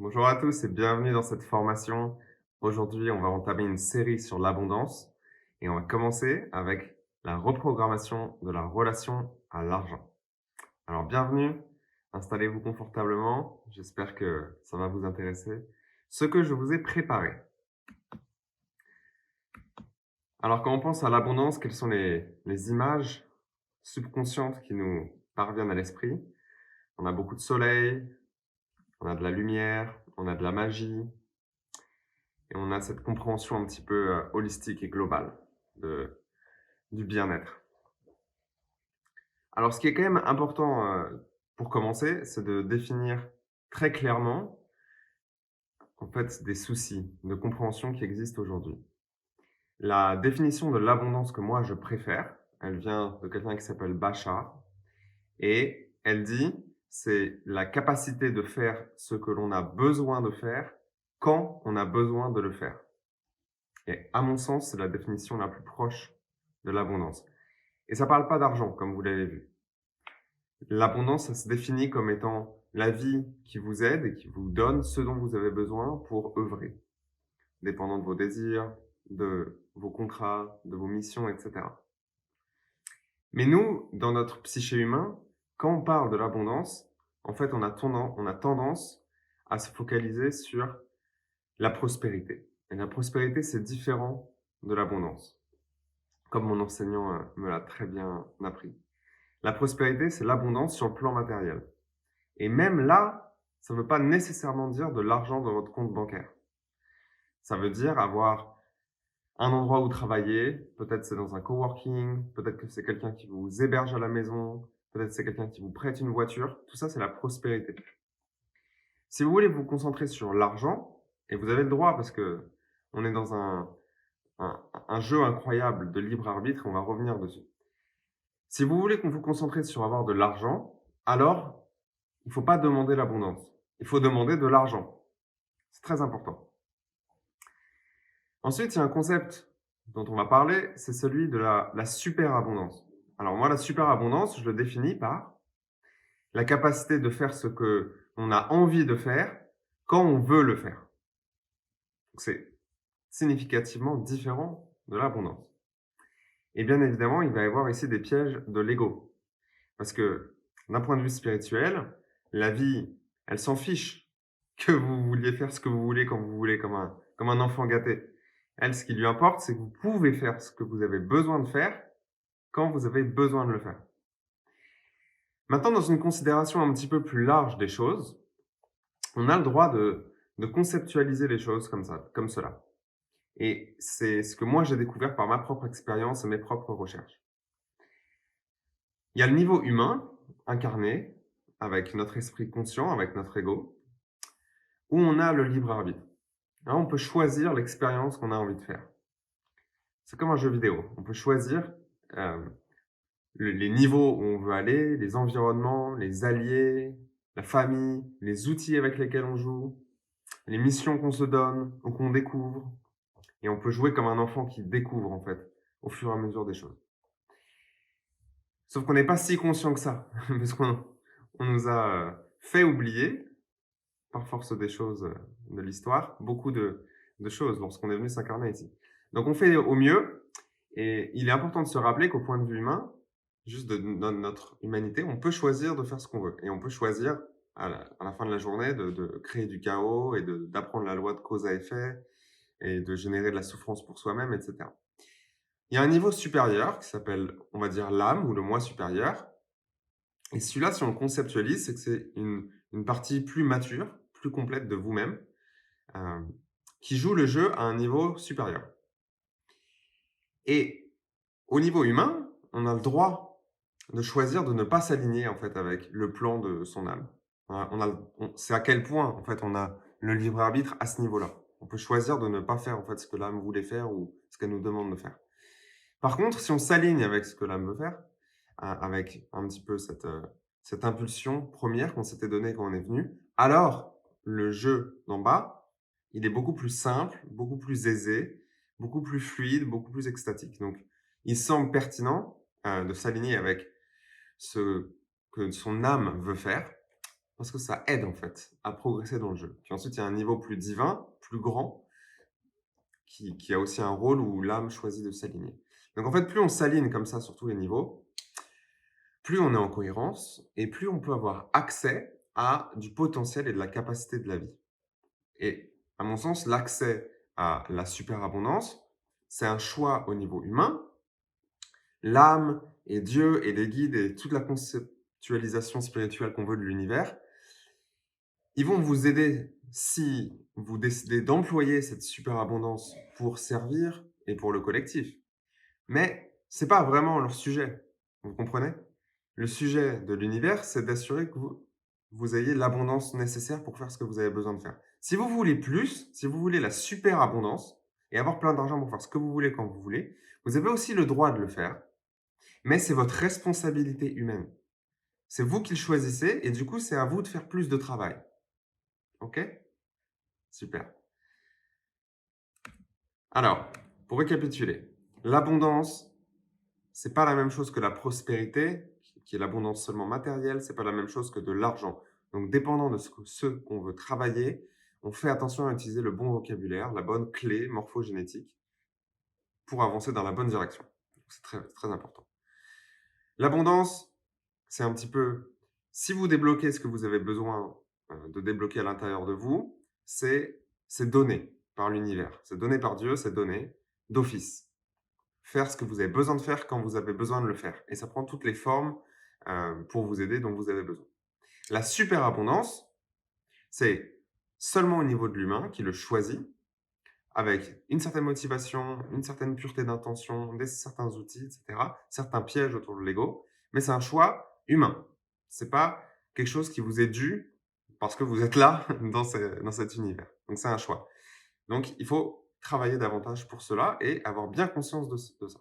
Bonjour à tous et bienvenue dans cette formation. Aujourd'hui, on va entamer une série sur l'abondance et on va commencer avec la reprogrammation de la relation à l'argent. Alors, bienvenue, installez-vous confortablement. J'espère que ça va vous intéresser. Ce que je vous ai préparé. Alors, quand on pense à l'abondance, quelles sont les images subconscientes qui nous parviennent à l'esprit? On a beaucoup de soleil, on a de la lumière, on a de la magie, et on a cette compréhension un petit peu holistique et globale de, du bien-être. Alors, ce qui est quand même important pour commencer, c'est de définir très clairement en fait des soucis de compréhension qui existent aujourd'hui. La définition de l'abondance que moi je préfère, elle vient de quelqu'un qui s'appelle Bachar et elle dit c'est la capacité de faire ce que l'on a besoin de faire quand on a besoin de le faire. Et à mon sens, c'est la définition la plus proche de l'abondance. Et ça ne parle pas d'argent, comme vous l'avez vu. L'abondance, ça se définit comme étant la vie qui vous aide et qui vous donne ce dont vous avez besoin pour œuvrer, dépendant de vos désirs, de vos contrats, de vos missions, etc. Mais nous, dans notre psyché humain, quand on parle de l'abondance, en fait, on a tendance à se focaliser sur la prospérité. Et la prospérité, c'est différent de l'abondance, comme mon enseignant me l'a très bien appris. La prospérité, c'est l'abondance sur le plan matériel. Et même là, ça ne veut pas nécessairement dire de l'argent dans votre compte bancaire. Ça veut dire avoir un endroit où travailler, peut-être c'est dans un coworking, peut-être que c'est quelqu'un qui vous héberge à la maison, peut-être c'est quelqu'un qui vous prête une voiture. Tout ça, c'est la prospérité. Si vous voulez vous concentrer sur l'argent, et vous avez le droit parce que on est dans un jeu incroyable de libre arbitre, on va revenir dessus. Si vous voulez qu'on vous concentre sur avoir de l'argent, alors il ne faut pas demander l'abondance. Il faut demander de l'argent. C'est très important. Ensuite, il y a un concept dont on va parler, c'est celui de la superabondance. Alors moi, la superabondance, je le définis par la capacité de faire ce que on a envie de faire quand on veut le faire. Donc, c'est significativement différent de l'abondance. Et bien évidemment, il va y avoir ici des pièges de l'ego. Parce que d'un point de vue spirituel, la vie, elle s'en fiche que vous vouliez faire ce que vous voulez quand vous voulez, comme un enfant gâté. Elle, ce qui lui importe, c'est que vous pouvez faire ce que vous avez besoin de faire quand vous avez besoin de le faire. Maintenant, dans une considération un petit peu plus large des choses, on a le droit de conceptualiser les choses comme ça, comme cela. Et c'est ce que moi j'ai découvert par ma propre expérience et mes propres recherches. Il y a le niveau humain, incarné, avec notre esprit conscient, avec notre ego, où on a le libre arbitre. Là, on peut choisir l'expérience qu'on a envie de faire. C'est comme un jeu vidéo. On peut choisir euh, les niveaux où on veut aller, les environnements, les alliés, la famille, les outils avec lesquels on joue, les missions qu'on se donne ou qu'on découvre. Et on peut jouer comme un enfant qui découvre, en fait, au fur et à mesure des choses. Sauf qu'on n'est pas si conscient que ça, parce qu'on nous a fait oublier, par force des choses de l'histoire, beaucoup de choses lorsqu'on est venu s'incarner ici. Donc on fait au mieux, et il est important de se rappeler qu'au point de vue humain, juste de notre humanité, on peut choisir de faire ce qu'on veut. Et on peut choisir, à la fin de la journée, de créer du chaos et d'apprendre la loi de cause à effet et de générer de la souffrance pour soi-même, etc. Il y a un niveau supérieur qui s'appelle, on va dire, l'âme ou le moi supérieur. Et celui-là, si on le conceptualise, c'est que c'est une partie plus mature, plus complète de vous-même, euh, qui joue le jeu à un niveau supérieur. Et au niveau humain, on a le droit de choisir de ne pas s'aligner en fait avec le plan de son âme. C'est à quel point en fait on a le libre arbitre à ce niveau-là. On peut choisir de ne pas faire en fait ce que l'âme voulait faire ou ce qu'elle nous demande de faire. Par contre, si on s'aligne avec ce que l'âme veut faire, avec un petit peu cette impulsion première qu'on s'était donnée quand on est venu, alors le jeu d'en bas, il est beaucoup plus simple, beaucoup plus aisé, beaucoup plus fluide, beaucoup plus extatique. Donc, il semble pertinent de s'aligner avec ce que son âme veut faire. parce que ça aide en fait à progresser dans le jeu. Puis ensuite, il y a un niveau plus divin, plus grand, qui a aussi un rôle où l'âme choisit de s'aligner. Donc en fait, plus on s'aligne comme ça sur tous les niveaux, plus on est en cohérence et plus on peut avoir accès à du potentiel et de la capacité de la vie. Et à mon sens, l'accès à la superabondance, c'est un choix au niveau humain. L'âme et Dieu et les guides et toute la conceptualisation spirituelle qu'on veut de l'univers, ils vont vous aider si vous décidez d'employer cette superabondance pour servir et pour le collectif. Mais c'est pas vraiment leur sujet, vous comprenez? Le sujet de l'univers, c'est d'assurer que vous ayez l'abondance nécessaire pour faire ce que vous avez besoin de faire. Si vous voulez plus, si vous voulez la superabondance et avoir plein d'argent pour faire ce que vous voulez quand vous avez aussi le droit de le faire, mais c'est votre responsabilité humaine. C'est vous qui le choisissez et du coup, c'est à vous de faire plus de travail. OK? Super. Alors, pour récapituler, l'abondance, c'est pas la même chose que la prospérité, qui est l'abondance seulement matérielle, c'est pas la même chose que de l'argent. Donc, dépendant de ce qu'on veut travailler, on fait attention à utiliser le bon vocabulaire, la bonne clé morphogénétique pour avancer dans la bonne direction. C'est très, très important. L'abondance, c'est un petit peu, si vous débloquez ce que vous avez besoin de débloquer à l'intérieur de vous, c'est donné par l'univers, c'est donné par Dieu, c'est donné d'office. Faire ce que vous avez besoin de faire quand vous avez besoin de le faire. Et ça prend toutes les formes pour vous aider dont vous avez besoin. La superabondance, c'est seulement au niveau de l'humain qui le choisit, avec une certaine motivation, une certaine pureté d'intention, certains outils, etc., certains pièges autour de l'ego, mais c'est un choix humain. C'est pas quelque chose qui vous est dû parce que vous êtes là dans cet univers. Donc c'est un choix. Donc il faut travailler davantage pour cela et avoir bien conscience de ça.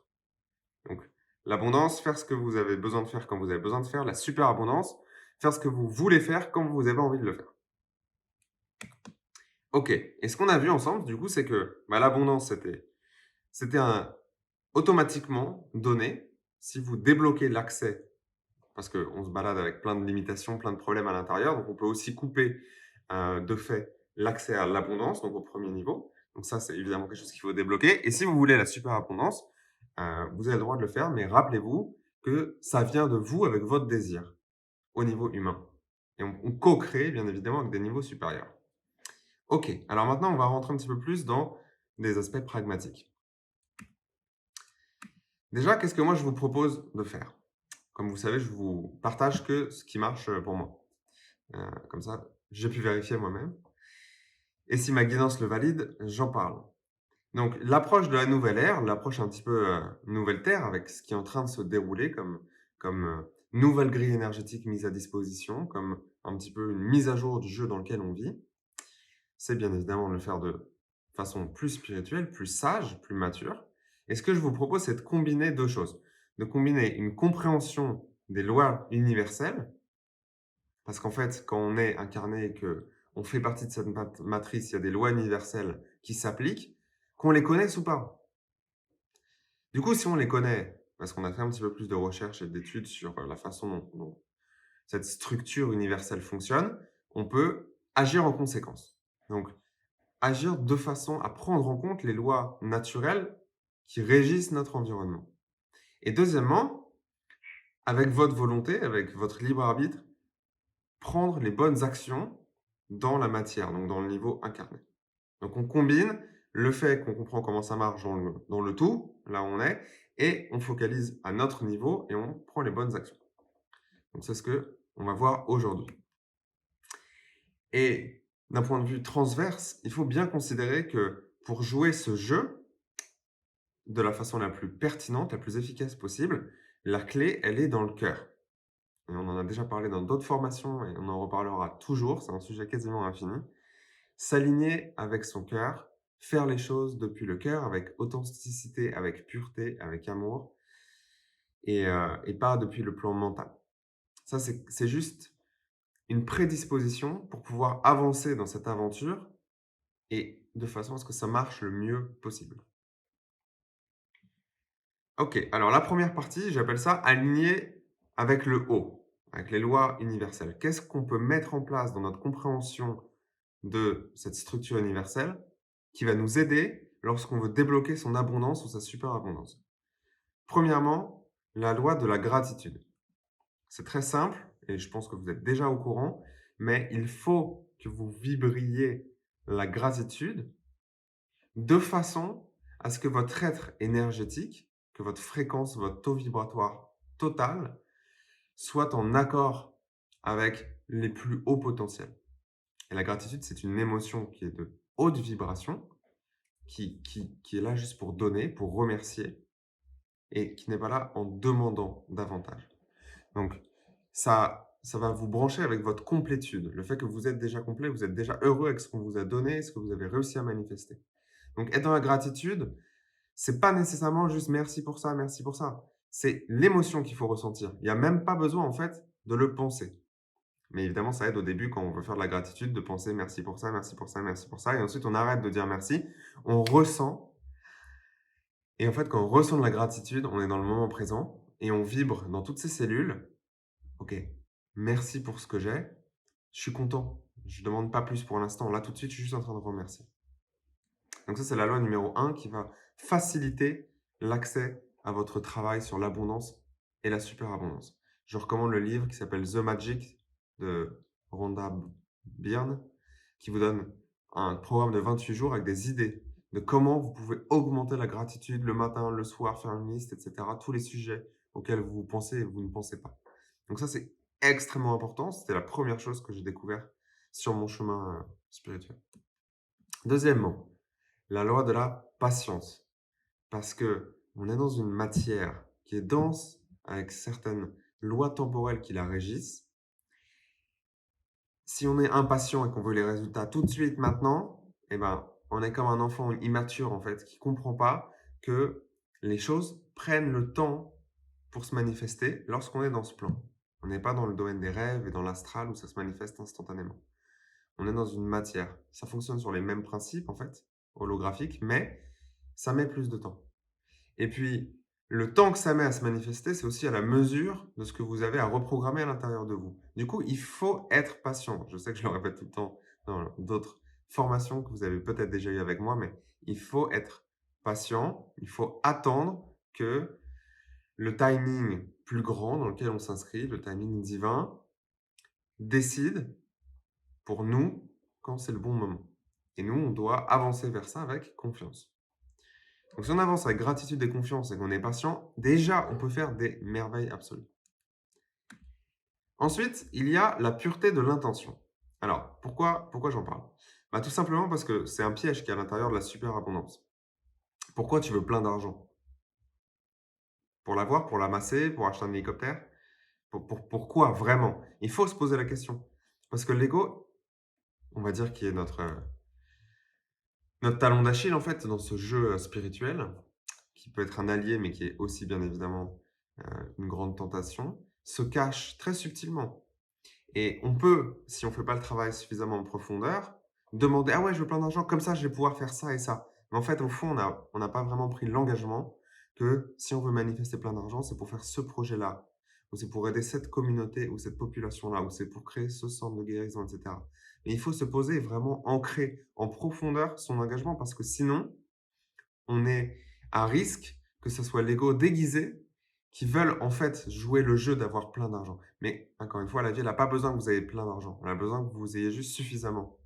Donc l'abondance, faire ce que vous avez besoin de faire quand vous avez besoin de faire. La superabondance, faire ce que vous voulez faire quand vous avez envie de le faire. Ok. Et ce qu'on a vu ensemble, du coup, c'est que l'abondance, c'était automatiquement donné si vous débloquez l'accès, parce qu'on se balade avec plein de limitations, plein de problèmes à l'intérieur, donc on peut aussi couper de fait l'accès à l'abondance, donc au premier niveau. Donc ça, c'est évidemment quelque chose qu'il faut débloquer. Et si vous voulez la superabondance, vous avez le droit de le faire, mais rappelez-vous que ça vient de vous avec votre désir au niveau humain. Et on co-crée, bien évidemment, avec des niveaux supérieurs. Ok, alors maintenant, on va rentrer un petit peu plus dans des aspects pragmatiques. Déjà, qu'est-ce que moi je vous propose de faire? Comme vous savez, je vous partage que ce qui marche pour moi. Comme ça, j'ai pu vérifier moi-même. Et si ma guidance le valide, j'en parle. Donc, l'approche de la nouvelle ère, l'approche un petit peu nouvelle terre, avec ce qui est en train de se dérouler comme nouvelle grille énergétique mise à disposition, comme un petit peu une mise à jour du jeu dans lequel on vit, c'est bien évidemment de le faire de façon plus spirituelle, plus sage, plus mature. Et ce que je vous propose, c'est de combiner deux choses. De combiner une compréhension des lois universelles, parce qu'en fait, quand on est incarné et que on fait partie de cette matrice, il y a des lois universelles qui s'appliquent, qu'on les connaisse ou pas. Du coup, si on les connaît, parce qu'on a fait un petit peu plus de recherches et d'études sur la façon dont cette structure universelle fonctionne, on peut agir en conséquence. Donc, agir de façon à prendre en compte les lois naturelles qui régissent notre environnement. Et deuxièmement, avec votre volonté, avec votre libre arbitre, prendre les bonnes actions dans la matière, donc dans le niveau incarné. Donc on combine le fait qu'on comprend comment ça marche dans le tout, là où on est, et on focalise à notre niveau et on prend les bonnes actions. Donc c'est ce que on va voir aujourd'hui. Et d'un point de vue transverse, il faut bien considérer que pour jouer ce jeu de la façon la plus pertinente, la plus efficace possible, la clé, elle est dans le cœur. Et on en a déjà parlé dans d'autres formations et on en reparlera toujours, c'est un sujet quasiment infini. S'aligner avec son cœur, faire les choses depuis le cœur, avec authenticité, avec pureté, avec amour, et pas depuis le plan mental. Ça, c'est juste une prédisposition pour pouvoir avancer dans cette aventure et de façon à ce que ça marche le mieux possible. Ok, alors la première partie, j'appelle ça aligner avec le haut. avec les lois universelles. Qu'est-ce qu'on peut mettre en place dans notre compréhension de cette structure universelle qui va nous aider lorsqu'on veut débloquer son abondance ou sa superabondance? Premièrement, la loi de la gratitude. C'est très simple et je pense que vous êtes déjà au courant, mais il faut que vous vibriez la gratitude de façon à ce que votre être énergétique, que votre fréquence, votre taux vibratoire total soit en accord avec les plus hauts potentiels. Et la gratitude, c'est une émotion qui est de haute vibration, qui est là juste pour donner, pour remercier, et qui n'est pas là en demandant davantage. Donc, ça va vous brancher avec votre complétude. Le fait que vous êtes déjà complet, vous êtes déjà heureux avec ce qu'on vous a donné, ce que vous avez réussi à manifester. Donc, être dans la gratitude, c'est pas nécessairement juste merci pour ça, merci pour ça. C'est l'émotion qu'il faut ressentir. Il n'y a même pas besoin, en fait, de le penser. Mais évidemment, ça aide au début quand on veut faire de la gratitude de penser merci pour ça, merci pour ça, merci pour ça. Et ensuite, on arrête de dire merci. On ressent. Et en fait, quand on ressent de la gratitude, on est dans le moment présent et on vibre dans toutes ces cellules. Ok, merci pour ce que j'ai. Je suis content. Je ne demande pas plus pour l'instant. Là, tout de suite, je suis juste en train de remercier. Donc ça, c'est la loi numéro 1 qui va faciliter l'accès à votre travail sur l'abondance et la superabondance. Je recommande le livre qui s'appelle The Magic de Rhonda Byrne, qui vous donne un programme de 28 jours avec des idées de comment vous pouvez augmenter la gratitude le matin, le soir, faire une liste, etc. Tous les sujets auxquels vous pensez et vous ne pensez pas. Donc ça, c'est extrêmement important. C'était la première chose que j'ai découvert sur mon chemin spirituel. Deuxièmement, la loi de la patience. Parce que on est dans une matière qui est dense, avec certaines lois temporelles qui la régissent. Si on est impatient et qu'on veut les résultats tout de suite, maintenant, eh ben, on est comme un enfant immature, en fait, qui ne comprend pas que les choses prennent le temps pour se manifester lorsqu'on est dans ce plan. On n'est pas dans le domaine des rêves et dans l'astral où ça se manifeste instantanément. On est dans une matière. Ça fonctionne sur les mêmes principes, en fait, holographiques, mais ça met plus de temps. Et puis, le temps que ça met à se manifester, c'est aussi à la mesure de ce que vous avez à reprogrammer à l'intérieur de vous. Du coup, il faut être patient. Je sais que je le répète tout le temps dans d'autres formations que vous avez peut-être déjà eues avec moi, mais il faut être patient. Il faut attendre que le timing plus grand dans lequel on s'inscrit, le timing divin, décide pour nous quand c'est le bon moment. Et nous, on doit avancer vers ça avec confiance. Donc, si on avance avec gratitude et confiance et qu'on est patient, déjà, on peut faire des merveilles absolues. Ensuite, il y a la pureté de l'intention. Alors, pourquoi j'en parle? Tout simplement parce que c'est un piège qui est à l'intérieur de la superabondance. Pourquoi tu veux plein d'argent? Pour l'avoir, pour l'amasser, pour acheter un hélicoptère? Pourquoi vraiment? Il faut se poser la question. Parce que l'ego, on va dire, qui est notre talon d'Achille, en fait, dans ce jeu spirituel, qui peut être un allié, mais qui est aussi bien évidemment une grande tentation, se cache très subtilement. Et on peut, si on ne fait pas le travail suffisamment en profondeur, demander: «Ah ouais, je veux plein d'argent, comme ça je vais pouvoir faire ça et ça». Mais en fait, au fond, on n'a pas vraiment pris l'engagement que si on veut manifester plein d'argent, c'est pour faire ce projet-là, ou c'est pour aider cette communauté ou cette population-là, ou c'est pour créer ce centre de guérison, etc. Mais il faut se poser et vraiment ancrer en profondeur son engagement parce que sinon, on est à risque que ce soit l'ego déguisé qui veulent en fait jouer le jeu d'avoir plein d'argent. Mais encore une fois, la vie, elle n'a pas besoin que vous ayez plein d'argent. Elle a besoin que vous ayez juste suffisamment.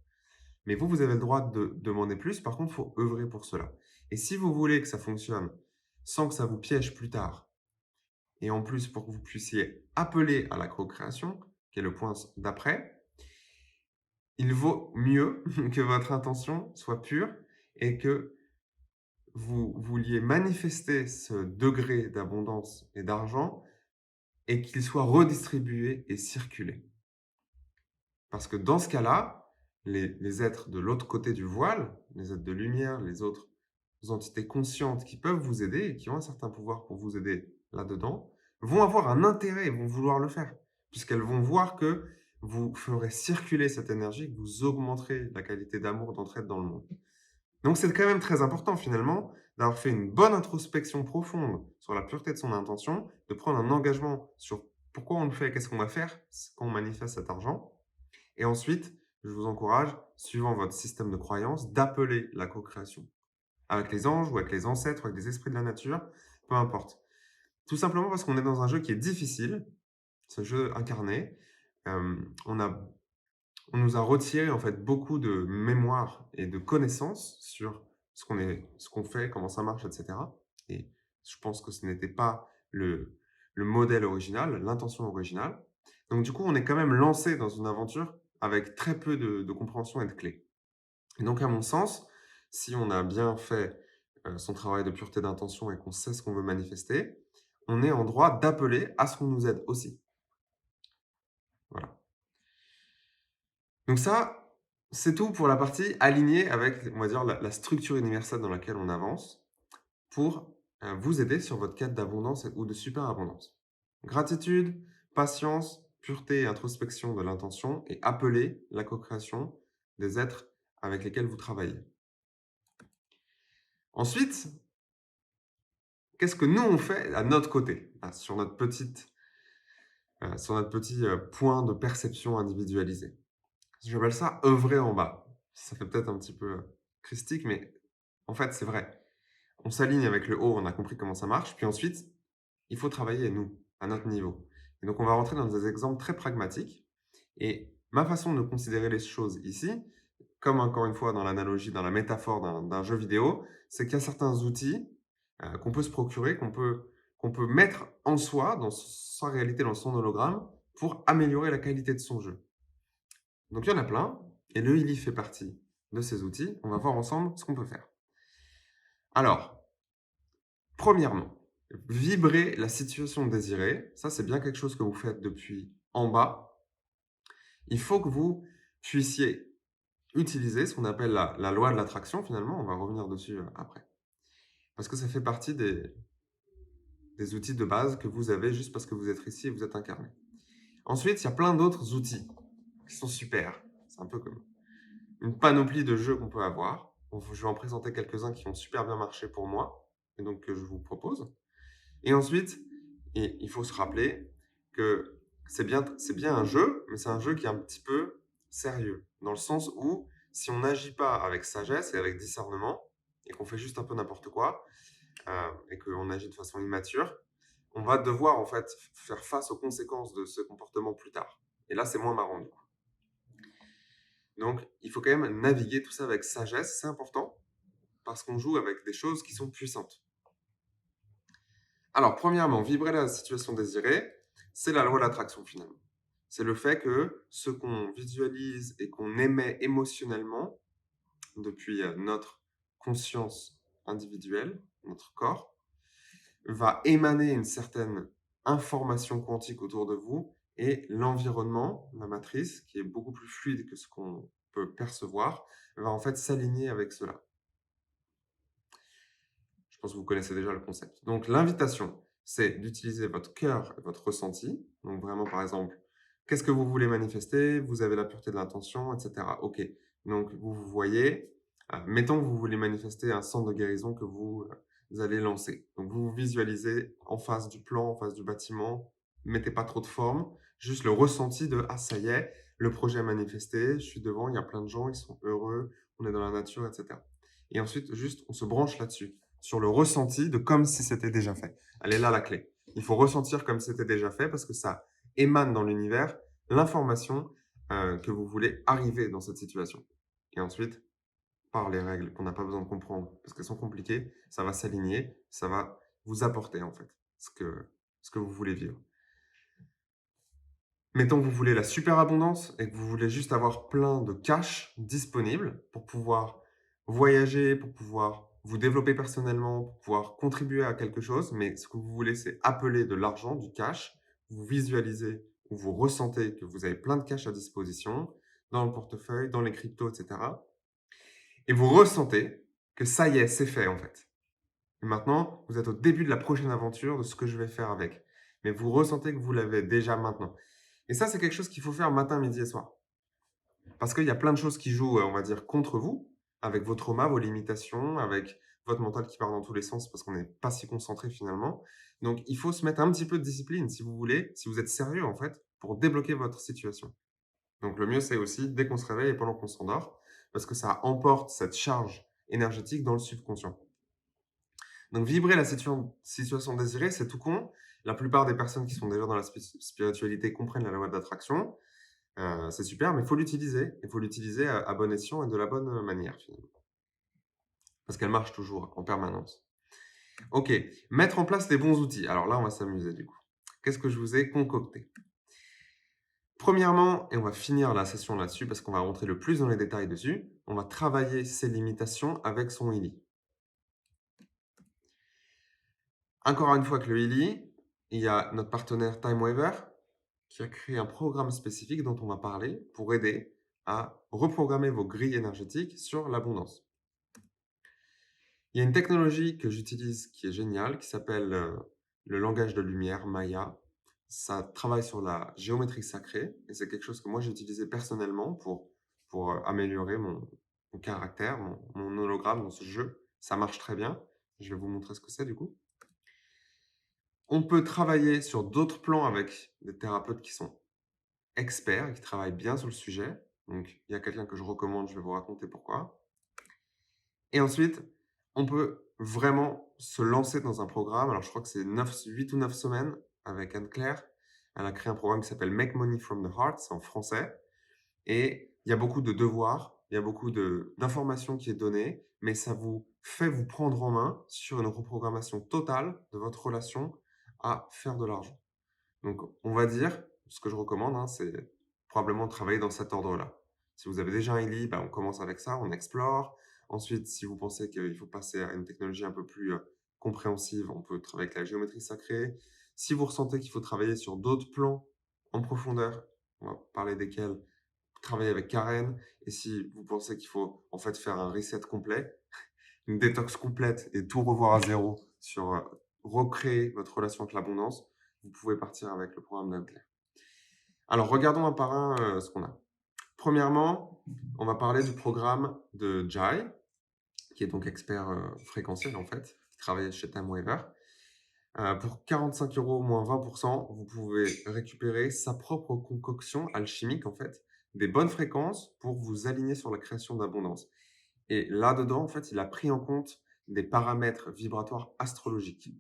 Mais vous, vous avez le droit de demander plus. Par contre, il faut œuvrer pour cela. Et si vous voulez que ça fonctionne sans que ça vous piège plus tard, et en plus pour que vous puissiez appeler à la co-création, qui est le point d'après, il vaut mieux que votre intention soit pure et que vous vouliez manifester ce degré d'abondance et d'argent et qu'il soit redistribué et circulé. Parce que dans ce cas-là, les êtres de l'autre côté du voile, les êtres de lumière, les autres entités conscientes qui peuvent vous aider et qui ont un certain pouvoir pour vous aider là-dedans, vont avoir un intérêt et vont vouloir le faire, puisqu'elles vont voir que vous ferez circuler cette énergie, que vous augmenterez la qualité d'amour, d'entraide dans le monde. Donc c'est quand même très important finalement d'avoir fait une bonne introspection profonde sur la pureté de son intention, de prendre un engagement sur pourquoi on le fait, qu'est-ce qu'on va faire quand on manifeste cet argent. Et ensuite, je vous encourage, suivant votre système de croyance, d'appeler la co-création avec les anges ou avec les ancêtres ou avec des esprits de la nature, peu importe. Tout simplement parce qu'on est dans un jeu qui est difficile, ce jeu incarné. On nous a retiré en fait beaucoup de mémoire et de connaissances sur ce qu'on fait, comment ça marche, etc. Et je pense que ce n'était pas le modèle original, l'intention originale. Donc du coup, on est quand même lancé dans une aventure avec très peu de compréhension et de clés. Et donc à mon sens, si on a bien fait son travail de pureté d'intention et qu'on sait ce qu'on veut manifester, on est en droit d'appeler à ce qu'on nous aide aussi. Voilà. Donc ça, c'est tout pour la partie alignée avec, on va dire, la structure universelle dans laquelle on avance pour vous aider sur votre quête d'abondance ou de superabondance. Gratitude, patience, pureté et introspection de l'intention et appeler la co-création des êtres avec lesquels vous travaillez. Ensuite, qu'est-ce que nous on fait à notre côté, sur notre petit point de perception individualisé? J'appelle ça œuvrer en bas. Ça fait peut-être un petit peu christique, mais en fait, c'est vrai. On s'aligne avec le haut, on a compris comment ça marche. Puis ensuite, il faut travailler, nous, à notre niveau. Et donc, on va rentrer dans des exemples très pragmatiques. Et ma façon de considérer les choses ici, comme encore une fois dans l'analogie, dans la métaphore d'un jeu vidéo, c'est qu'il y a certains outils qu'on peut se procurer, qu'on peut mettre en soi, dans sa réalité, dans son hologramme, pour améliorer la qualité de son jeu. Donc il y en a plein, et le Healy fait partie de ces outils. On va voir ensemble ce qu'on peut faire. Alors, premièrement, vibrer la situation désirée. Ça, c'est bien quelque chose que vous faites depuis en bas. Il faut que vous puissiez utiliser ce qu'on appelle la loi de l'attraction, finalement. On va revenir dessus après. Parce que ça fait partie des outils de base que vous avez juste parce que vous êtes ici et vous êtes incarné. Ensuite, il y a plein d'autres outils qui sont super. C'est un peu comme une panoplie de jeux qu'on peut avoir. Je vais en présenter quelques-uns qui ont super bien marché pour moi et donc que je vous propose. Et ensuite, il faut se rappeler que c'est bien un jeu, mais c'est un jeu qui est un petit peu sérieux. Dans le sens où, si on n'agit pas avec sagesse et avec discernement, et qu'on fait juste un peu n'importe quoi, et qu'on agit de façon immature, on va devoir en fait faire face aux conséquences de ce comportement plus tard. Et là, c'est moins marrant du coup. Donc, il faut quand même naviguer tout ça avec sagesse, c'est important, parce qu'on joue avec des choses qui sont puissantes. Alors, premièrement, vibrer la situation désirée, c'est la loi de l'attraction finalement. C'est le fait que ce qu'on visualise et qu'on émet émotionnellement depuis notre conscience individuelle, notre corps, va émaner une certaine information quantique autour de vous et l'environnement, la matrice, qui est beaucoup plus fluide que ce qu'on peut percevoir, va en fait s'aligner avec cela. Je pense que vous connaissez déjà le concept. Donc l'invitation, c'est d'utiliser votre cœur et votre ressenti. Donc vraiment, par exemple, qu'est-ce que vous voulez manifester? Vous avez la pureté de l'intention, etc. OK. Donc vous voyez, mettons que vous voulez manifester un centre de guérison que vous allez lancer. Donc vous visualisez en face du plan, en face du bâtiment. Mettez pas trop de forme, juste le ressenti de ah ça y est, le projet est manifesté, je suis devant, il y a plein de gens, ils sont heureux, on est dans la nature, etc. Et ensuite, juste, on se branche là-dessus, sur le ressenti de comme si c'était déjà fait. Elle est là la clé. Il faut ressentir comme c'était déjà fait parce que ça émane dans l'univers l'information que vous voulez arriver dans cette situation. Et ensuite, par les règles qu'on n'a pas besoin de comprendre parce qu'elles sont compliquées, ça va s'aligner, ça va vous apporter en fait ce que vous voulez vivre. Mettons que vous voulez la super abondance et que vous voulez juste avoir plein de cash disponible pour pouvoir voyager, pour pouvoir vous développer personnellement, pour pouvoir contribuer à quelque chose. Mais ce que vous voulez, c'est appeler de l'argent, du cash. Vous visualisez ou vous ressentez que vous avez plein de cash à disposition dans le portefeuille, dans les cryptos, etc. Et vous ressentez que ça y est, c'est fait en fait. Et maintenant, vous êtes au début de la prochaine aventure de ce que je vais faire avec. Mais vous ressentez que vous l'avez déjà maintenant. Et ça, c'est quelque chose qu'il faut faire matin, midi et soir. Parce qu'il y a plein de choses qui jouent, on va dire, contre vous, avec vos traumas, vos limitations, avec votre mental qui part dans tous les sens parce qu'on n'est pas si concentré finalement. Donc, il faut se mettre un petit peu de discipline si vous voulez, si vous êtes sérieux en fait, pour débloquer votre situation. Donc, le mieux, c'est aussi dès qu'on se réveille et pendant qu'on s'endort, parce que ça emporte cette charge énergétique dans le subconscient. Donc, vibrer la situation désirée, c'est tout con. La plupart des personnes qui sont déjà dans la spiritualité comprennent la loi de l'attraction. C'est super, mais il faut l'utiliser. Il faut l'utiliser à bon escient et de la bonne manière, finalement. Parce qu'elle marche toujours, en permanence. Ok, mettre en place les bons outils. Alors là, on va s'amuser du coup. Qu'est-ce que je vous ai concocté? Premièrement, et on va finir la session là-dessus parce qu'on va rentrer le plus dans les détails dessus, on va travailler ses limitations avec son Healy. Encore une fois que le Healy, il y a notre partenaire TimeWaver qui a créé un programme spécifique dont on va parler pour aider à reprogrammer vos grilles énergétiques sur l'abondance. Il y a une technologie que j'utilise qui est géniale, qui s'appelle le langage de lumière, Maya. Ça travaille sur la géométrie sacrée et c'est quelque chose que moi j'ai utilisé personnellement pour améliorer mon caractère, mon hologramme dans ce jeu. Ça marche très bien. Je vais vous montrer ce que c'est du coup. On peut travailler sur d'autres plans avec des thérapeutes qui sont experts et qui travaillent bien sur le sujet. Donc, il y a quelqu'un que je recommande, je vais vous raconter pourquoi. Et ensuite, on peut vraiment se lancer dans un programme. Alors, je crois que c'est 8 ou 9 semaines avec Anne-Claire. Elle a créé un programme qui s'appelle Make Money from the Heart, c'est en français. Et il y a beaucoup de devoirs, il y a beaucoup d'informations qui est donnée, mais ça vous fait vous prendre en main sur une reprogrammation totale de votre relation à faire de l'argent. Donc, on va dire, ce que je recommande, hein, c'est probablement travailler dans cet ordre-là. Si vous avez déjà un Healy, on commence avec ça, on explore. Ensuite, si vous pensez qu'il faut passer à une technologie un peu plus compréhensive, on peut travailler avec la géométrie sacrée. Si vous ressentez qu'il faut travailler sur d'autres plans en profondeur, on va parler desquels, travailler avec Karen. Et si vous pensez qu'il faut en fait faire un reset complet, une détox complète et tout revoir à zéro sur recréer votre relation avec l'abondance, vous pouvez partir avec le programme d'Anne-Claire. Alors, regardons un par un ce qu'on a. Premièrement, on va parler du programme de Jai, qui est donc expert fréquentiel en fait, qui travaille chez TimeWaver. Pour 45 € moins 20%, vous pouvez récupérer sa propre concoction alchimique en fait, des bonnes fréquences pour vous aligner sur la création d'abondance. Et là-dedans, en fait, il a pris en compte des paramètres vibratoires astrologiques.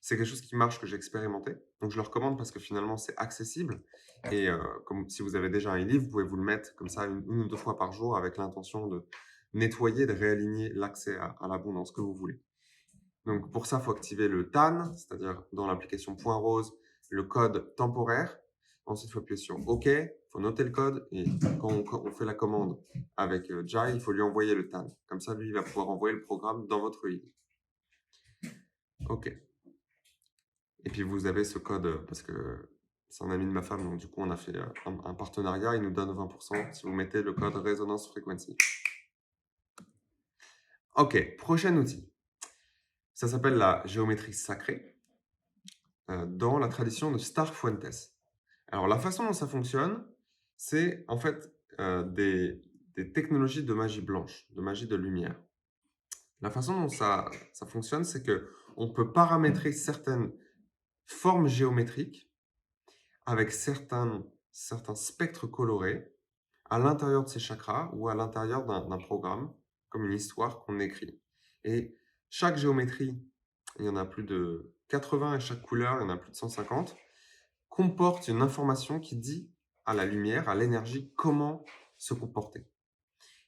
C'est quelque chose qui marche, que j'ai expérimenté. Donc, je le recommande parce que finalement, c'est accessible. Et comme si vous avez déjà un e-livre, vous pouvez vous le mettre comme ça une ou deux fois par jour avec l'intention de nettoyer, de réaligner l'accès à l'abondance que vous voulez. Donc, pour ça, il faut activer le TAN, c'est-à-dire dans l'application Point Rose, le code temporaire. Ensuite, il faut appuyer sur OK, il faut noter le code. Et quand on fait la commande avec Jai, il faut lui envoyer le TAN. Comme ça, lui, il va pouvoir envoyer le programme dans votre e-livre. OK. Et puis, vous avez ce code parce que c'est un ami de ma femme. Donc, du coup, on a fait un partenariat. Il nous donne 20% si vous mettez le code Resonance Frequency. OK, prochain outil. Ça s'appelle la géométrie sacrée dans la tradition de Star Fuentes. Alors, la façon dont ça fonctionne, c'est en fait des technologies de magie blanche, de magie de lumière. La façon dont ça fonctionne, c'est qu'on peut paramétrer certaines formes géométriques avec certains spectres colorés à l'intérieur de ces chakras ou à l'intérieur d'un programme, comme une histoire qu'on écrit. Et chaque géométrie, il y en a plus de 80 et chaque couleur, il y en a plus de 150, comporte une information qui dit à la lumière, à l'énergie, comment se comporter.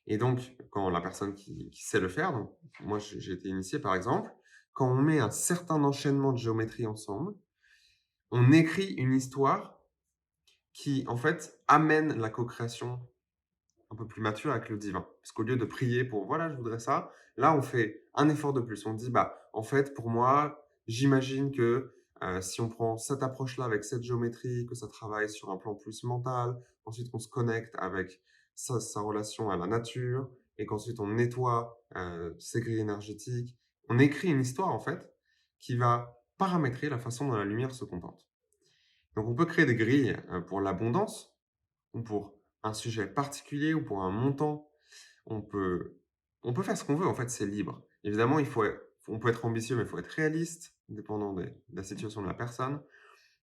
Et donc, quand la personne qui sait le faire, donc moi j'ai été initié par exemple, quand on met un certain enchaînement de géométrie ensemble, on écrit une histoire qui, en fait, amène la co-création un peu plus mature avec le divin. Parce qu'au lieu de prier pour voilà, je voudrais ça, là, on fait un effort de plus. On dit, en fait, pour moi, j'imagine que si on prend cette approche-là avec cette géométrie, que ça travaille sur un plan plus mental, ensuite qu'on se connecte avec sa relation à la nature, et qu'ensuite on nettoie ses grilles énergétiques, on écrit une histoire, en fait, qui va paramétrer la façon dont la lumière se comporte. Donc, on peut créer des grilles pour l'abondance, ou pour un sujet particulier, ou pour un montant. On peut faire ce qu'on veut, en fait, c'est libre. Évidemment, on peut être ambitieux, mais il faut être réaliste, dépendant de la situation de la personne,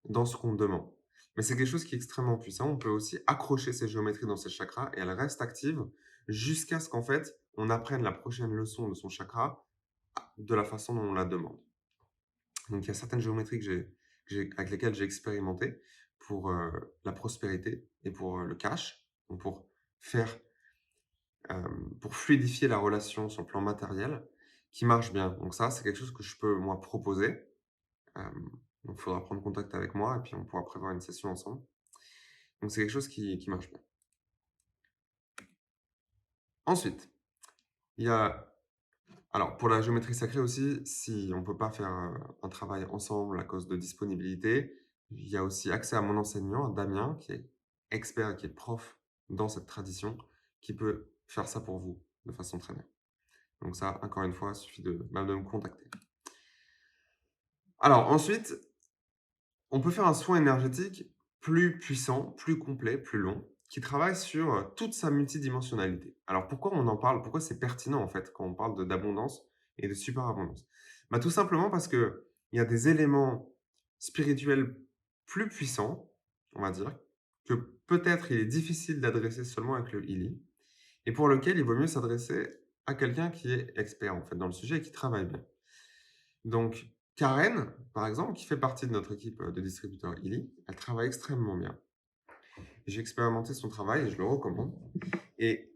dans ce qu'on demande. Mais c'est quelque chose qui est extrêmement puissant. On peut aussi accrocher ces géométries dans ces chakras et elles restent actives jusqu'à ce qu'en fait, on apprenne la prochaine leçon de son chakra de la façon dont on la demande. Donc, il y a certaines géométries avec lesquelles j'ai expérimenté pour la prospérité et pour le cash, donc faire, pour fluidifier la relation sur le plan matériel, qui marche bien. Donc ça, c'est quelque chose que je peux, moi, proposer. Donc, il faudra prendre contact avec moi et puis on pourra prévoir une session ensemble. Donc, c'est quelque chose qui marche bien. Ensuite, il y a alors pour la géométrie sacrée aussi, si on ne peut pas faire, un travail ensemble à cause de disponibilité, il y a aussi accès à mon enseignant, Damien, qui est expert et qui est prof dans cette tradition, qui peut faire ça pour vous de façon très bien. Donc ça, encore une fois, il suffit de me contacter. Alors ensuite, on peut faire un soin énergétique plus puissant, plus complet, plus long, qui travaille sur toute sa multidimensionnalité. Alors pourquoi on en parle? Pourquoi c'est pertinent en fait quand on parle d'abondance et de superabondance? Bah, tout simplement parce que il y a des éléments spirituels plus puissants, on va dire, que peut-être il est difficile d'adresser seulement avec le healing, et pour lequel il vaut mieux s'adresser à quelqu'un qui est expert en fait dans le sujet et qui travaille bien. Donc, Karen, par exemple, qui fait partie de notre équipe de distributeurs Illy, elle travaille extrêmement bien. J'ai expérimenté son travail et je le recommande. Et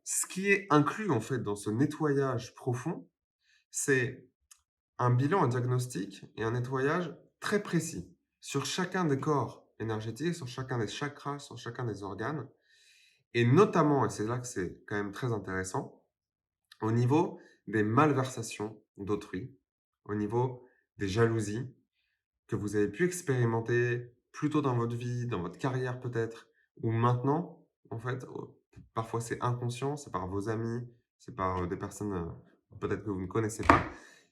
ce qui est inclus en fait dans ce nettoyage profond, c'est un bilan, un diagnostic et un nettoyage très précis sur chacun des corps énergétiques, sur chacun des chakras, sur chacun des organes. Et notamment, et c'est là que c'est quand même très intéressant, au niveau des malversations d'autrui, au niveau des jalousies, que vous avez pu expérimenter plus tôt dans votre vie, dans votre carrière peut-être, ou maintenant, en fait, parfois c'est inconscient, c'est par vos amis, c'est par des personnes peut-être que vous ne connaissez pas.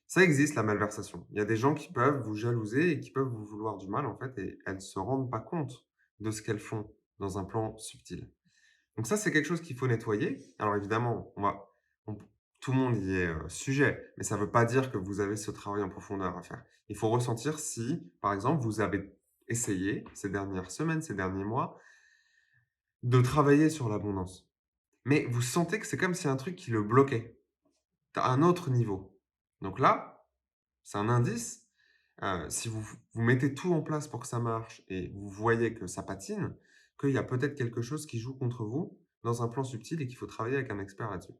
Ça existe la malversation. Il y a des gens qui peuvent vous jalouser et qui peuvent vous vouloir du mal en fait, et elles ne se rendent pas compte de ce qu'elles font dans un plan subtil. Donc ça, c'est quelque chose qu'il faut nettoyer. Alors évidemment, on tout le monde y est, sujet, mais ça ne veut pas dire que vous avez ce travail en profondeur à faire. Il faut ressentir si, par exemple, vous avez essayé ces dernières semaines, ces derniers mois, de travailler sur l'abondance. Mais vous sentez que c'est comme si un truc qui le bloquait, à un autre niveau. Donc là, c'est un indice, si vous mettez tout en place pour que ça marche et vous voyez que ça patine, qu'il y a peut-être quelque chose qui joue contre vous dans un plan subtil et qu'il faut travailler avec un expert là-dessus.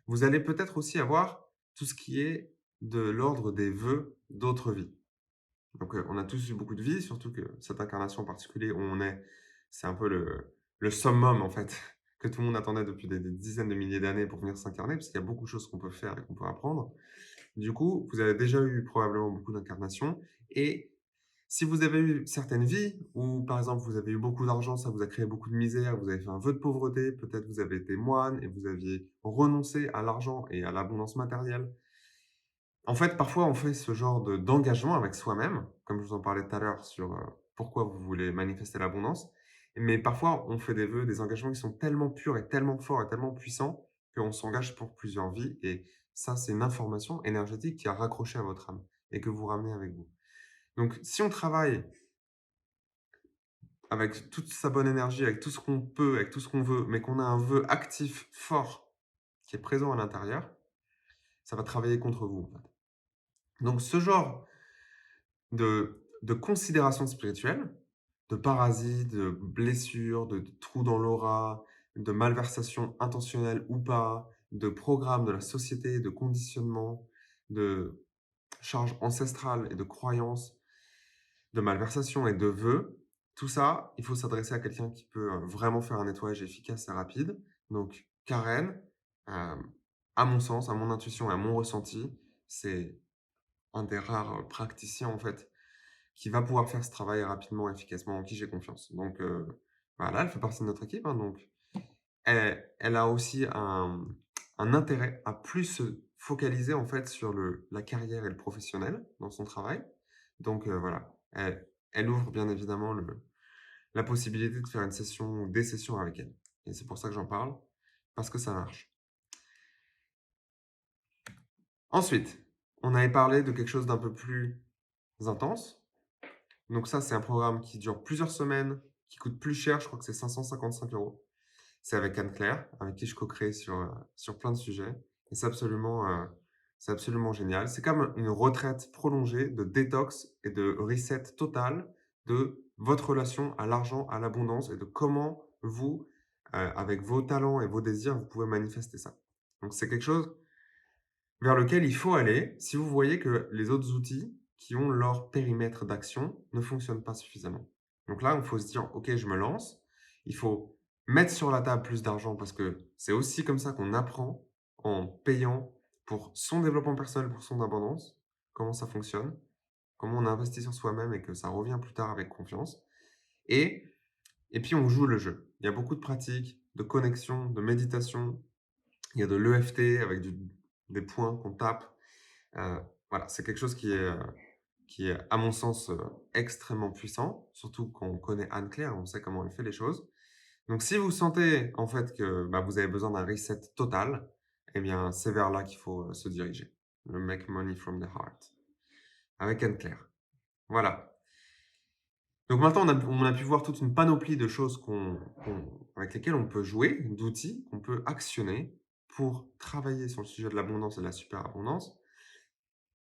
Vous allez peut-être aussi avoir tout ce qui est de l'ordre des vœux d'autres vies. Donc, on a tous eu beaucoup de vies, surtout que cette incarnation en particulier où on est, c'est un peu le summum en fait, que tout le monde attendait depuis des dizaines de milliers d'années pour venir s'incarner, parce qu'il y a beaucoup de choses qu'on peut faire et qu'on peut apprendre. Du coup, vous avez déjà eu probablement beaucoup d'incarnations et si vous avez eu certaines vies où, par exemple, vous avez eu beaucoup d'argent, ça vous a créé beaucoup de misère, vous avez fait un vœu de pauvreté, peut-être vous avez été moine et vous aviez renoncé à l'argent et à l'abondance matérielle. En fait, parfois, on fait ce genre d'engagement avec soi-même, comme je vous en parlais tout à l'heure sur pourquoi vous voulez manifester l'abondance. Mais parfois, on fait des vœux, des engagements qui sont tellement purs et tellement forts et tellement puissants qu'on s'engage pour plusieurs vies. Et ça, c'est une information énergétique qui a raccroché à votre âme et que vous ramenez avec vous. Donc, si on travaille avec toute sa bonne énergie, avec tout ce qu'on peut, avec tout ce qu'on veut, mais qu'on a un vœu actif, fort, qui est présent à l'intérieur, ça va travailler contre vous, en fait. Donc, ce genre de considération spirituelle, de parasites, de blessures, de trous dans l'aura, de malversations intentionnelles ou pas, de programmes de la société, de conditionnement, de charges ancestrales et de croyances, de malversations et de vœux. Tout ça, il faut s'adresser à quelqu'un qui peut vraiment faire un nettoyage efficace et rapide. Donc, Karen, à mon sens, à mon intuition et à mon ressenti, c'est un des rares praticiens en fait qui va pouvoir faire ce travail rapidement, efficacement, en qui j'ai confiance. Donc, voilà, elle fait partie de notre équipe, hein, donc elle a aussi un intérêt à plus se focaliser, en fait, sur la carrière et le professionnel dans son travail. Donc, voilà, elle ouvre bien évidemment la possibilité de faire une session ou des sessions avec elle et c'est pour ça que j'en parle, parce que ça marche. Ensuite, on avait parlé de quelque chose d'un peu plus intense. Donc ça, c'est un programme qui dure plusieurs semaines, qui coûte plus cher, je crois que c'est 555 euros. C'est avec Anne-Claire, avec qui je co-crée sur plein de sujets. Et c'est absolument génial. C'est comme une retraite prolongée de détox et de reset total de votre relation à l'argent, à l'abondance et de comment vous, avec vos talents et vos désirs, vous pouvez manifester ça. Donc c'est quelque chose vers lequel il faut aller si vous voyez que les autres outils qui ont leur périmètre d'action ne fonctionnent pas suffisamment. Donc là, il faut se dire, OK, je me lance. Il faut mettre sur la table plus d'argent parce que c'est aussi comme ça qu'on apprend en payant pour son développement personnel, pour son abondance, comment ça fonctionne, comment on investit sur soi-même et que ça revient plus tard avec confiance. Et, et puis, on joue le jeu. Il y a beaucoup de pratiques, de connexion, de méditation. Il y a de l'EFT avec des points qu'on tape. Voilà, c'est quelque chose qui est, à mon sens, extrêmement puissant, surtout quand on connaît Anne-Claire, on sait comment elle fait les choses. Donc si vous sentez, en fait, que, bah, vous avez besoin d'un reset total, eh bien, c'est vers là qu'il faut, se diriger. Le Make Money from the Heart avec Anne-Claire. Voilà. Donc maintenant, on a pu voir toute une panoplie de choses avec lesquelles on peut jouer, d'outils qu'on peut actionner pour travailler sur le sujet de l'abondance et de la superabondance.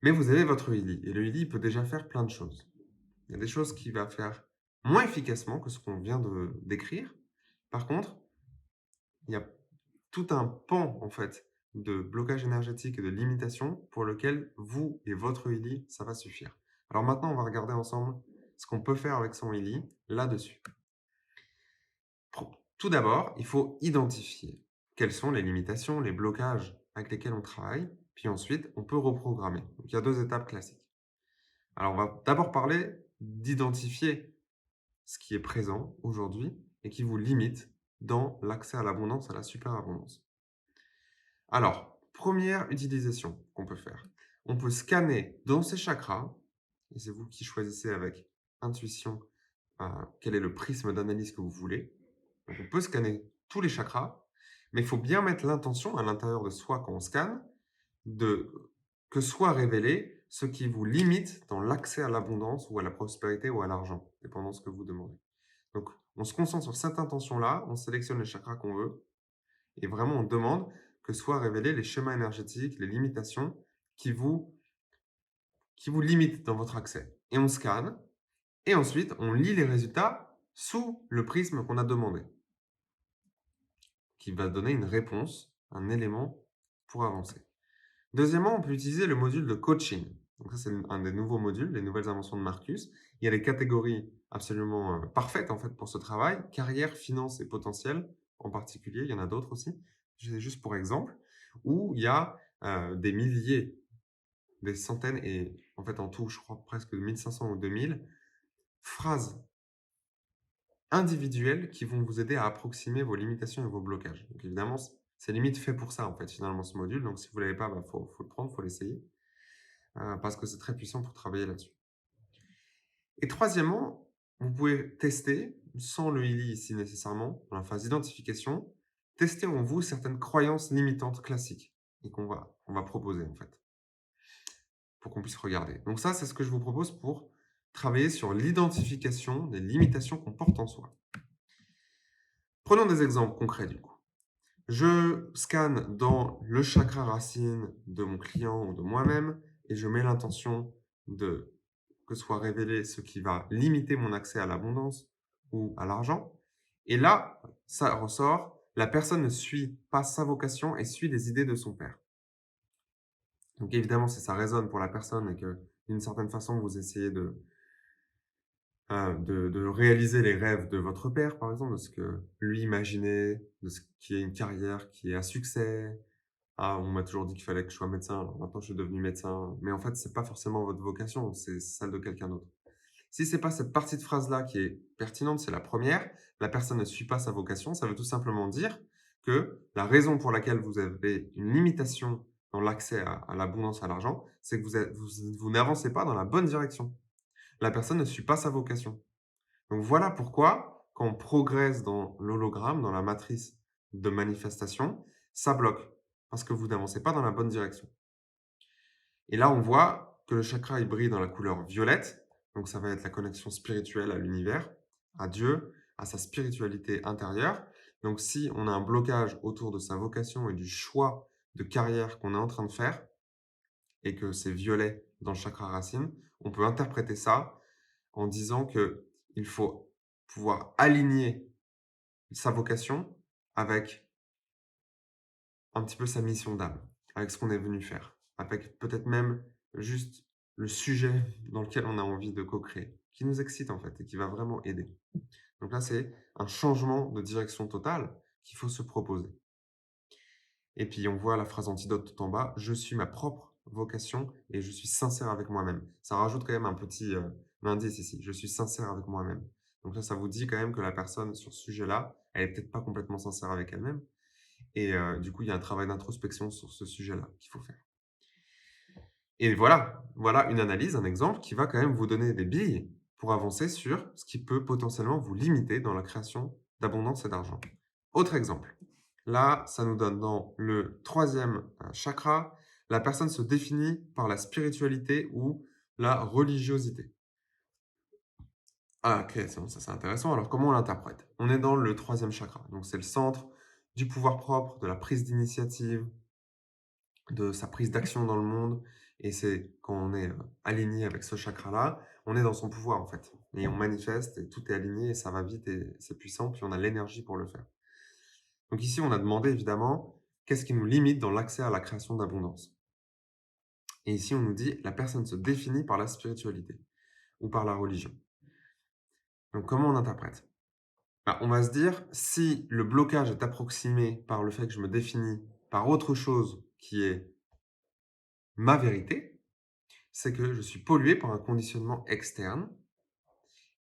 Mais vous avez votre Illy et le Illy, il peut déjà faire plein de choses. Il y a des choses qu'il va faire moins efficacement que ce qu'on vient de décrire. Par contre, il y a tout un pan, en fait, de blocage énergétique et de limitation pour lequel vous et votre Illy, ça va suffire. Alors maintenant, on va regarder ensemble ce qu'on peut faire avec son Illy là-dessus. Tout d'abord, il faut identifier quelles sont les limitations, les blocages avec lesquels on travaille. Puis ensuite, on peut reprogrammer. Donc, il y a 2 étapes classiques. Alors, on va d'abord parler d'identifier ce qui est présent aujourd'hui et qui vous limite dans l'accès à l'abondance, à la superabondance. Alors, première utilisation qu'on peut faire. On peut scanner dans ces chakras, et c'est vous qui choisissez avec intuition quel est le prisme d'analyse que vous voulez. Donc, on peut scanner tous les chakras, mais il faut bien mettre l'intention à l'intérieur de soi quand on scanne que soit révélé ce qui vous limite dans l'accès à l'abondance ou à la prospérité ou à l'argent, dépendant de ce que vous demandez. Donc, on se concentre sur cette intention-là, on sélectionne les chakras qu'on veut, et vraiment on demande que soient révélés les schémas énergétiques, les limitations qui vous limitent dans votre accès. Et on scanne, et ensuite on lit les résultats sous le prisme qu'on a demandé, qui va donner une réponse, un élément pour avancer. Deuxièmement, on peut utiliser le module de coaching. Donc ça, c'est un des nouveaux modules, les nouvelles inventions de Marcus. Il y a des catégories absolument parfaites en fait pour ce travail, carrière, finance et potentiel en particulier. Il y en a d'autres aussi. Juste pour exemple, où il y a des milliers, des centaines et en fait en tout, je crois presque 1500 ou 2000 phrases individuelles qui vont vous aider à approximer vos limitations et vos blocages. Donc évidemment, c'est limite fait pour ça en fait finalement ce module. Donc si vous ne l'avez pas, faut le prendre, faut l'essayer. Parce que c'est très puissant pour travailler là-dessus. Et troisièmement, vous pouvez tester, sans le Illy ici nécessairement, dans la phase d'identification, tester en vous certaines croyances limitantes classiques et qu'on va proposer en fait, pour qu'on puisse regarder. Donc ça, c'est ce que je vous propose pour travailler sur l'identification des limitations qu'on porte en soi. Prenons des exemples concrets du coup. Je scanne dans le chakra racine de mon client ou de moi-même et je mets l'intention de que soit révélé ce qui va limiter mon accès à l'abondance ou à l'argent. Et là, ça ressort, la personne ne suit pas sa vocation et suit les idées de son père. Donc évidemment, si ça résonne pour la personne et que d'une certaine façon, vous essayez de réaliser les rêves de votre père, par exemple, de ce que lui imaginait, de ce qui est une carrière qui est à succès. Ah, on m'a toujours dit qu'il fallait que je sois médecin, alors maintenant je suis devenu médecin. Mais en fait, c'est pas forcément votre vocation, c'est celle de quelqu'un d'autre. Si c'est pas cette partie de phrase-là qui est pertinente, c'est la première. La personne ne suit pas sa vocation. Ça veut tout simplement dire que la raison pour laquelle vous avez une limitation dans l'accès à l'abondance, à l'argent, c'est que vous n'avancez pas dans la bonne direction. La personne ne suit pas sa vocation. Donc voilà pourquoi, quand on progresse dans l'hologramme, dans la matrice de manifestation, ça bloque parce que vous n'avancez pas dans la bonne direction. Et là, on voit que le chakra, il brille dans la couleur violette. Donc, ça va être la connexion spirituelle à l'univers, à Dieu, à sa spiritualité intérieure. Donc, si on a un blocage autour de sa vocation et du choix de carrière qu'on est en train de faire, et que c'est violet dans le chakra racine, on peut interpréter ça en disant que il faut pouvoir aligner sa vocation avec un petit peu sa mission d'âme, avec ce qu'on est venu faire, avec peut-être même juste le sujet dans lequel on a envie de co-créer, qui nous excite en fait et qui va vraiment aider. Donc là, c'est un changement de direction totale qu'il faut se proposer. Et puis on voit la phrase antidote tout en bas: «Je suis ma propre vocation et je suis sincère avec moi-même». Ça rajoute quand même un petit, indice ici: «Je suis sincère avec moi-même». Donc là, ça vous dit quand même que la personne sur ce sujet-là, elle est peut-être pas complètement sincère avec elle-même et du coup, il y a un travail d'introspection sur ce sujet-là qu'il faut faire. Et voilà une analyse, un exemple qui va quand même vous donner des billes pour avancer sur ce qui peut potentiellement vous limiter dans la création d'abondance et d'argent. Autre exemple. Là, ça nous donne dans le troisième chakra, la personne se définit par la spiritualité ou la religiosité. Ah, ok, c'est bon, ça c'est intéressant. Alors, comment on l'interprète? On est dans le troisième chakra. Donc, c'est le centre du pouvoir propre, de la prise d'initiative, de sa prise d'action dans le monde. Et c'est quand on est aligné avec ce chakra-là, on est dans son pouvoir en fait. Et on manifeste et tout est aligné et ça va vite et c'est puissant, puis on a l'énergie pour le faire. Donc ici, on a demandé évidemment qu'est-ce qui nous limite dans l'accès à la création d'abondance. Et ici, on nous dit la personne se définit par la spiritualité ou par la religion. Donc comment on interprète? Bah, on va se dire, si le blocage est approximé par le fait que je me définis par autre chose qui est ma vérité, c'est que je suis pollué par un conditionnement externe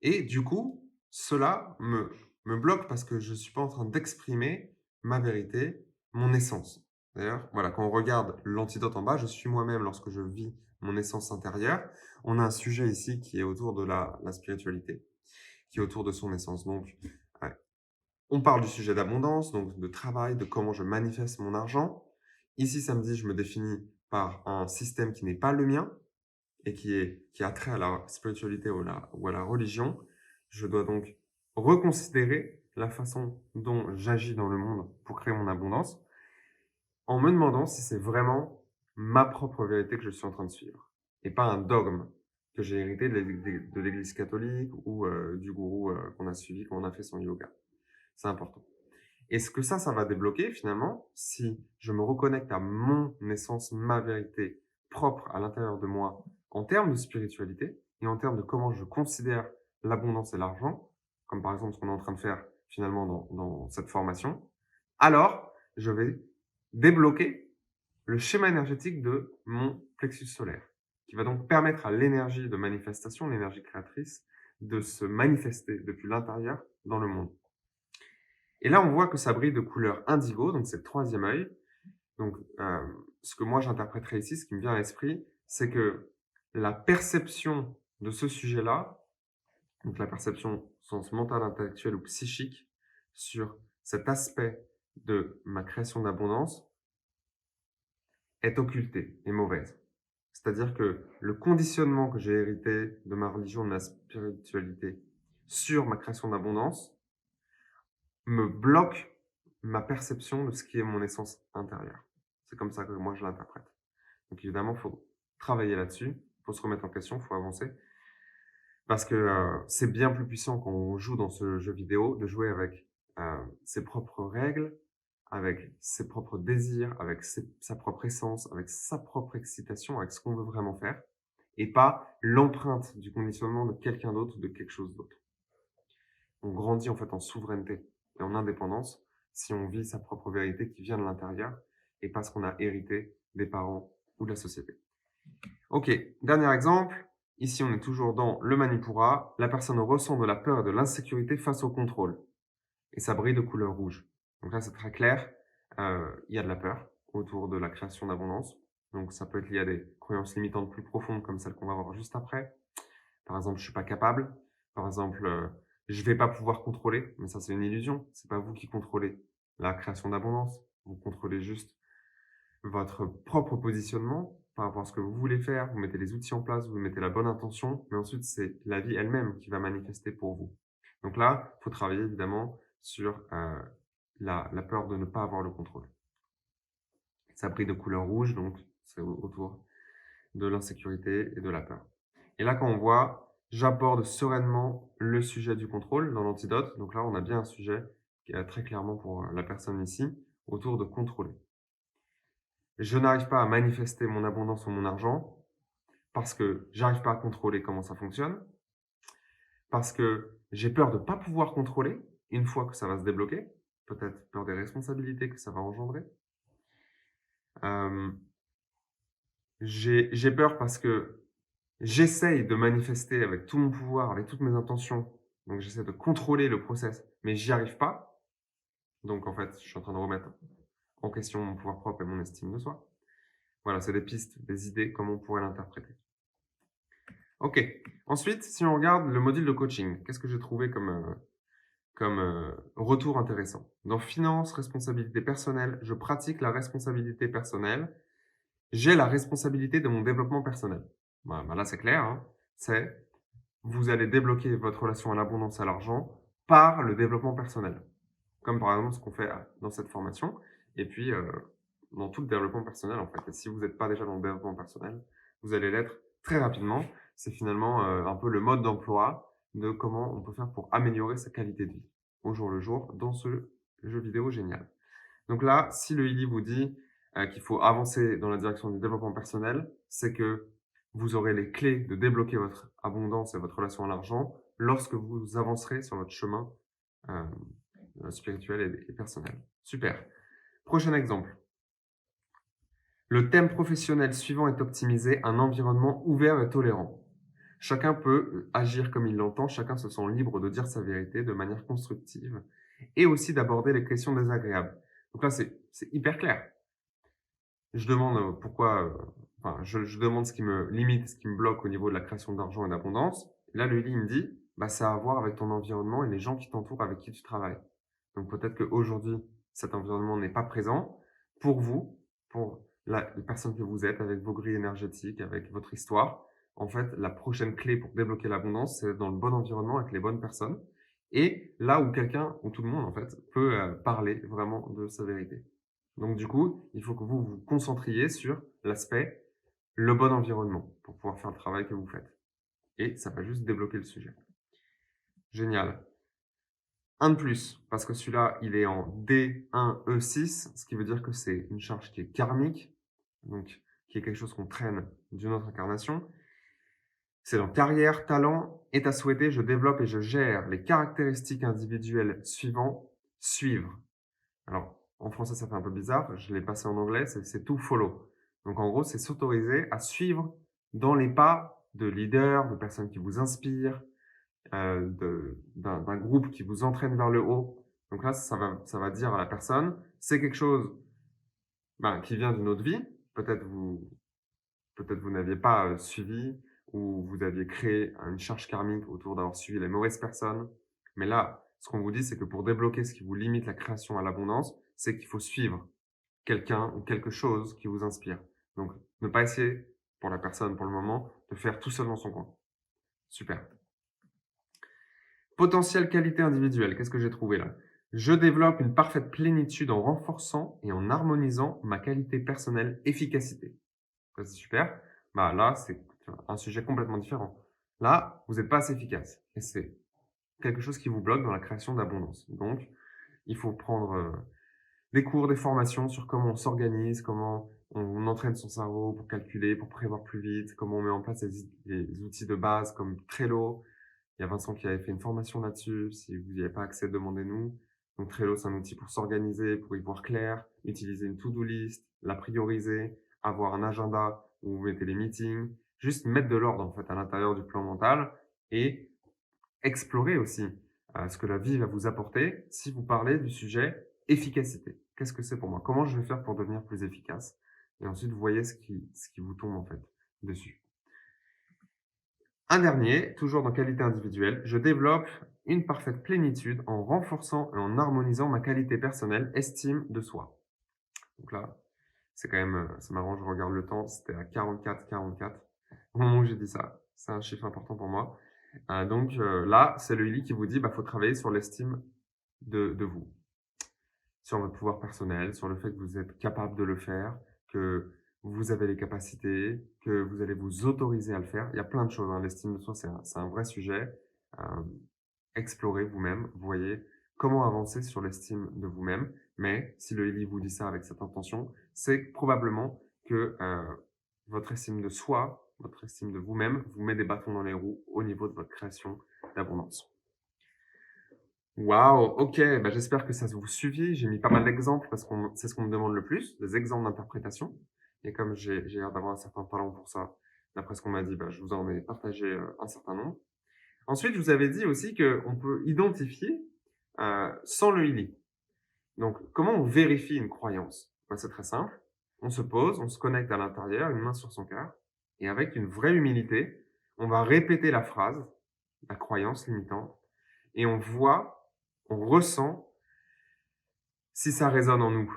et du coup, cela me bloque parce que je ne suis pas en train d'exprimer ma vérité, mon essence. D'ailleurs, voilà, quand on regarde l'antidote en bas, je suis moi-même lorsque je vis mon essence intérieure. On a un sujet ici qui est autour de la spiritualité, qui est autour de son essence. Donc, ouais, on parle du sujet d'abondance, donc de travail, de comment je manifeste mon argent. Ici, ça me dit, je me définis par un système qui n'est pas le mien, et qui a trait à la spiritualité ou à la religion, je dois donc reconsidérer la façon dont j'agis dans le monde pour créer mon abondance, en me demandant si c'est vraiment ma propre vérité que je suis en train de suivre, et pas un dogme que j'ai hérité de l'Église catholique ou du gourou qu'on a suivi quand on a fait son yoga. C'est important. Et ce que ça va débloquer finalement, si je me reconnecte à mon essence, ma vérité propre à l'intérieur de moi, en termes de spiritualité et en termes de comment je considère l'abondance et l'argent, comme par exemple ce qu'on est en train de faire finalement dans cette formation, alors je vais débloquer le schéma énergétique de mon plexus solaire, qui va donc permettre à l'énergie de manifestation, l'énergie créatrice, de se manifester depuis l'intérieur dans le monde. Et là, on voit que ça brille de couleur indigo, donc c'est le troisième œil. Donc, ce que moi j'interpréterais ici, ce qui me vient à l'esprit, c'est que la perception de ce sujet-là, donc la perception au sens mental, intellectuel ou psychique sur cet aspect de ma création d'abondance est occultée et mauvaise. C'est-à-dire que le conditionnement que j'ai hérité de ma religion, de ma spiritualité sur ma création d'abondance me bloque ma perception de ce qui est mon essence intérieure. C'est comme ça que moi je l'interprète. Donc évidemment, il faut travailler là-dessus, il faut se remettre en question, il faut avancer. Parce que c'est bien plus puissant quand on joue dans ce jeu vidéo, de jouer avec ses propres règles, avec ses propres désirs, avec sa propre essence, avec sa propre excitation, avec ce qu'on veut vraiment faire, et pas l'empreinte du conditionnement de quelqu'un d'autre ou de quelque chose d'autre. On grandit en fait en souveraineté et en indépendance si on vit sa propre vérité qui vient de l'intérieur et pas ce qu'on a hérité des parents ou de la société. Ok, dernier exemple. Ici, on est toujours dans le Manipura. La personne ressent de la peur et de l'insécurité face au contrôle. Et ça brille de couleur rouge. Donc là, c'est très clair. Il y a de la peur autour de la création d'abondance. Donc ça peut être lié à des croyances limitantes plus profondes comme celles qu'on va voir juste après. Par exemple, je suis pas capable. Par exemple, je vais pas pouvoir contrôler. Mais ça, c'est une illusion. C'est pas vous qui contrôlez la création d'abondance. Vous contrôlez juste votre propre positionnement par rapport à ce que vous voulez faire, vous mettez les outils en place, vous mettez la bonne intention, mais ensuite, c'est la vie elle-même qui va manifester pour vous. Donc là, il faut travailler évidemment sur la peur de ne pas avoir le contrôle. Ça brille de couleur rouge, donc c'est autour de l'insécurité et de la peur. Et là, quand on voit, j'aborde sereinement le sujet du contrôle dans l'antidote. Donc là, on a bien un sujet qui est très clairement pour la personne ici, autour de contrôler. Je n'arrive pas à manifester mon abondance ou mon argent parce que j'arrive pas à contrôler comment ça fonctionne, parce que j'ai peur de ne pas pouvoir contrôler une fois que ça va se débloquer, peut-être peur des responsabilités que ça va engendrer. J'ai peur parce que j'essaye de manifester avec tout mon pouvoir, avec toutes mes intentions. Donc, j'essaie de contrôler le process, mais j'y arrive pas. Donc, en fait, je suis en train de remettre en question mon pouvoir propre et mon estime de soi. Voilà, c'est des pistes, des idées, comment on pourrait l'interpréter. Ok. Ensuite, si on regarde le module de coaching, qu'est-ce que j'ai trouvé comme retour intéressant? Dans finance, responsabilité personnelle, je pratique la responsabilité personnelle. J'ai la responsabilité de mon développement personnel. Voilà, là, c'est clair, hein. C'est vous allez débloquer votre relation à l'abondance et à l'argent par le développement personnel. Comme par exemple ce qu'on fait dans cette formation. Et puis, dans tout le développement personnel, en fait. Et si vous n'êtes pas déjà dans le développement personnel, vous allez l'être très rapidement. C'est finalement un peu le mode d'emploi de comment on peut faire pour améliorer sa qualité de vie au jour le jour dans ce jeu vidéo génial. Donc là, si le Ili vous dit qu'il faut avancer dans la direction du développement personnel, c'est que vous aurez les clés de débloquer votre abondance et votre relation à l'argent lorsque vous avancerez sur votre chemin spirituel et personnel. Super. Prochain exemple. Le thème professionnel suivant est optimisé, un environnement ouvert et tolérant. Chacun peut agir comme il l'entend, chacun se sent libre de dire sa vérité de manière constructive et aussi d'aborder les questions désagréables. Donc là, c'est hyper clair. Je demande je demande ce qui me limite, ce qui me bloque au niveau de la création d'argent et d'abondance. Là, le lit me dit, ça a à voir avec ton environnement et les gens qui t'entourent, avec qui tu travailles. Donc peut-être qu'aujourd'hui, cet environnement n'est pas présent pour vous, pour la personne que vous êtes, avec vos grilles énergétiques, avec votre histoire. En fait, la prochaine clé pour débloquer l'abondance, c'est d'être dans le bon environnement avec les bonnes personnes. Et là où quelqu'un, ou tout le monde en fait, peut parler vraiment de sa vérité. Donc du coup, il faut que vous vous concentriez sur l'aspect, le bon environnement pour pouvoir faire le travail que vous faites. Et ça va juste débloquer le sujet. Génial. Un de plus, parce que celui-là, il est en D1E6, ce qui veut dire que c'est une charge qui est karmique, donc qui est quelque chose qu'on traîne d'une autre incarnation. C'est dans carrière, talent, est à souhaiter, je développe et je gère les caractéristiques individuelles suivantes, suivre. Alors, en français, ça fait un peu bizarre, je l'ai passé en anglais, c'est to follow. Donc, en gros, c'est s'autoriser à suivre dans les pas de leaders, de personnes qui vous inspirent, d'un groupe qui vous entraîne vers le haut. Donc là, ça va dire à la personne, c'est quelque chose qui vient d'une autre vie. Peut-être vous n'aviez pas suivi ou vous aviez créé une charge karmique autour d'avoir suivi les mauvaises personnes. Mais là, ce qu'on vous dit, c'est que pour débloquer ce qui vous limite la création à l'abondance, c'est qu'il faut suivre quelqu'un ou quelque chose qui vous inspire. Donc, ne pas essayer, pour la personne pour le moment, de faire tout seul dans son coin. Super. Potentielle qualité individuelle, qu'est-ce que j'ai trouvé là? Je développe une parfaite plénitude en renforçant et en harmonisant ma qualité personnelle efficacité. Ça, c'est super. Là, c'est un sujet complètement différent. Là, vous n'êtes pas assez efficace. Et c'est quelque chose qui vous bloque dans la création d'abondance. Donc, il faut prendre des cours, des formations sur comment on s'organise, comment on entraîne son cerveau pour calculer, pour prévoir plus vite, comment on met en place des outils de base comme Trello. Il y a Vincent qui avait fait une formation là-dessus. Si vous n'y avez pas accès, demandez-nous. Donc Trello, c'est un outil pour s'organiser, pour y voir clair, utiliser une to-do list, la prioriser, avoir un agenda où vous mettez les meetings, juste mettre de l'ordre en fait à l'intérieur du plan mental et explorer aussi ce que la vie va vous apporter si vous parlez du sujet efficacité. Qu'est-ce que c'est pour moi? Comment je vais faire pour devenir plus efficace? Et ensuite, vous voyez ce qui vous tombe en fait dessus. Un dernier, toujours dans qualité individuelle, je développe une parfaite plénitude en renforçant et en harmonisant ma qualité personnelle, estime de soi. Donc là, C'est quand même, c'est marrant, je regarde le temps, c'était à 44 au moment où j'ai dit ça. C'est un chiffre important pour moi. Donc là, c'est le Lily qui vous dit: «Bah, faut travailler sur l'estime de vous, sur votre pouvoir personnel, sur le fait que vous êtes capable de le faire, que vous avez les capacités, que vous allez vous autoriser à le faire». Il y a plein de choses, hein, l'estime de soi, c'est un vrai sujet. Hem, Explorez vous-même, voyez comment avancer sur l'estime de vous-même. Mais si le Lily vous dit ça avec cette intention, c'est probablement que, votre estime de soi, votre estime de vous-même vous met des bâtons dans les roues au niveau de votre création d'abondance. Waouh! OK, bah, j'espère que ça vous suffit. J'ai mis pas mal d'exemples parce qu'on c'est ce qu'on me demande le plus, des exemples d'interprétation, et comme j'ai l'air d'avoir un certain talent pour ça, d'après ce qu'on m'a dit, bah, je vous en ai partagé, un certain nombre. Ensuite, je vous avais dit aussi qu'on peut identifier, sans le Lily. Donc comment on vérifie une croyance? Bah, c'est très simple. On se pose, on se connecte à l'intérieur, une main sur son cœur, et avec une vraie humilité, on va répéter la phrase, la croyance limitante, et on voit, on ressent si ça résonne en nous,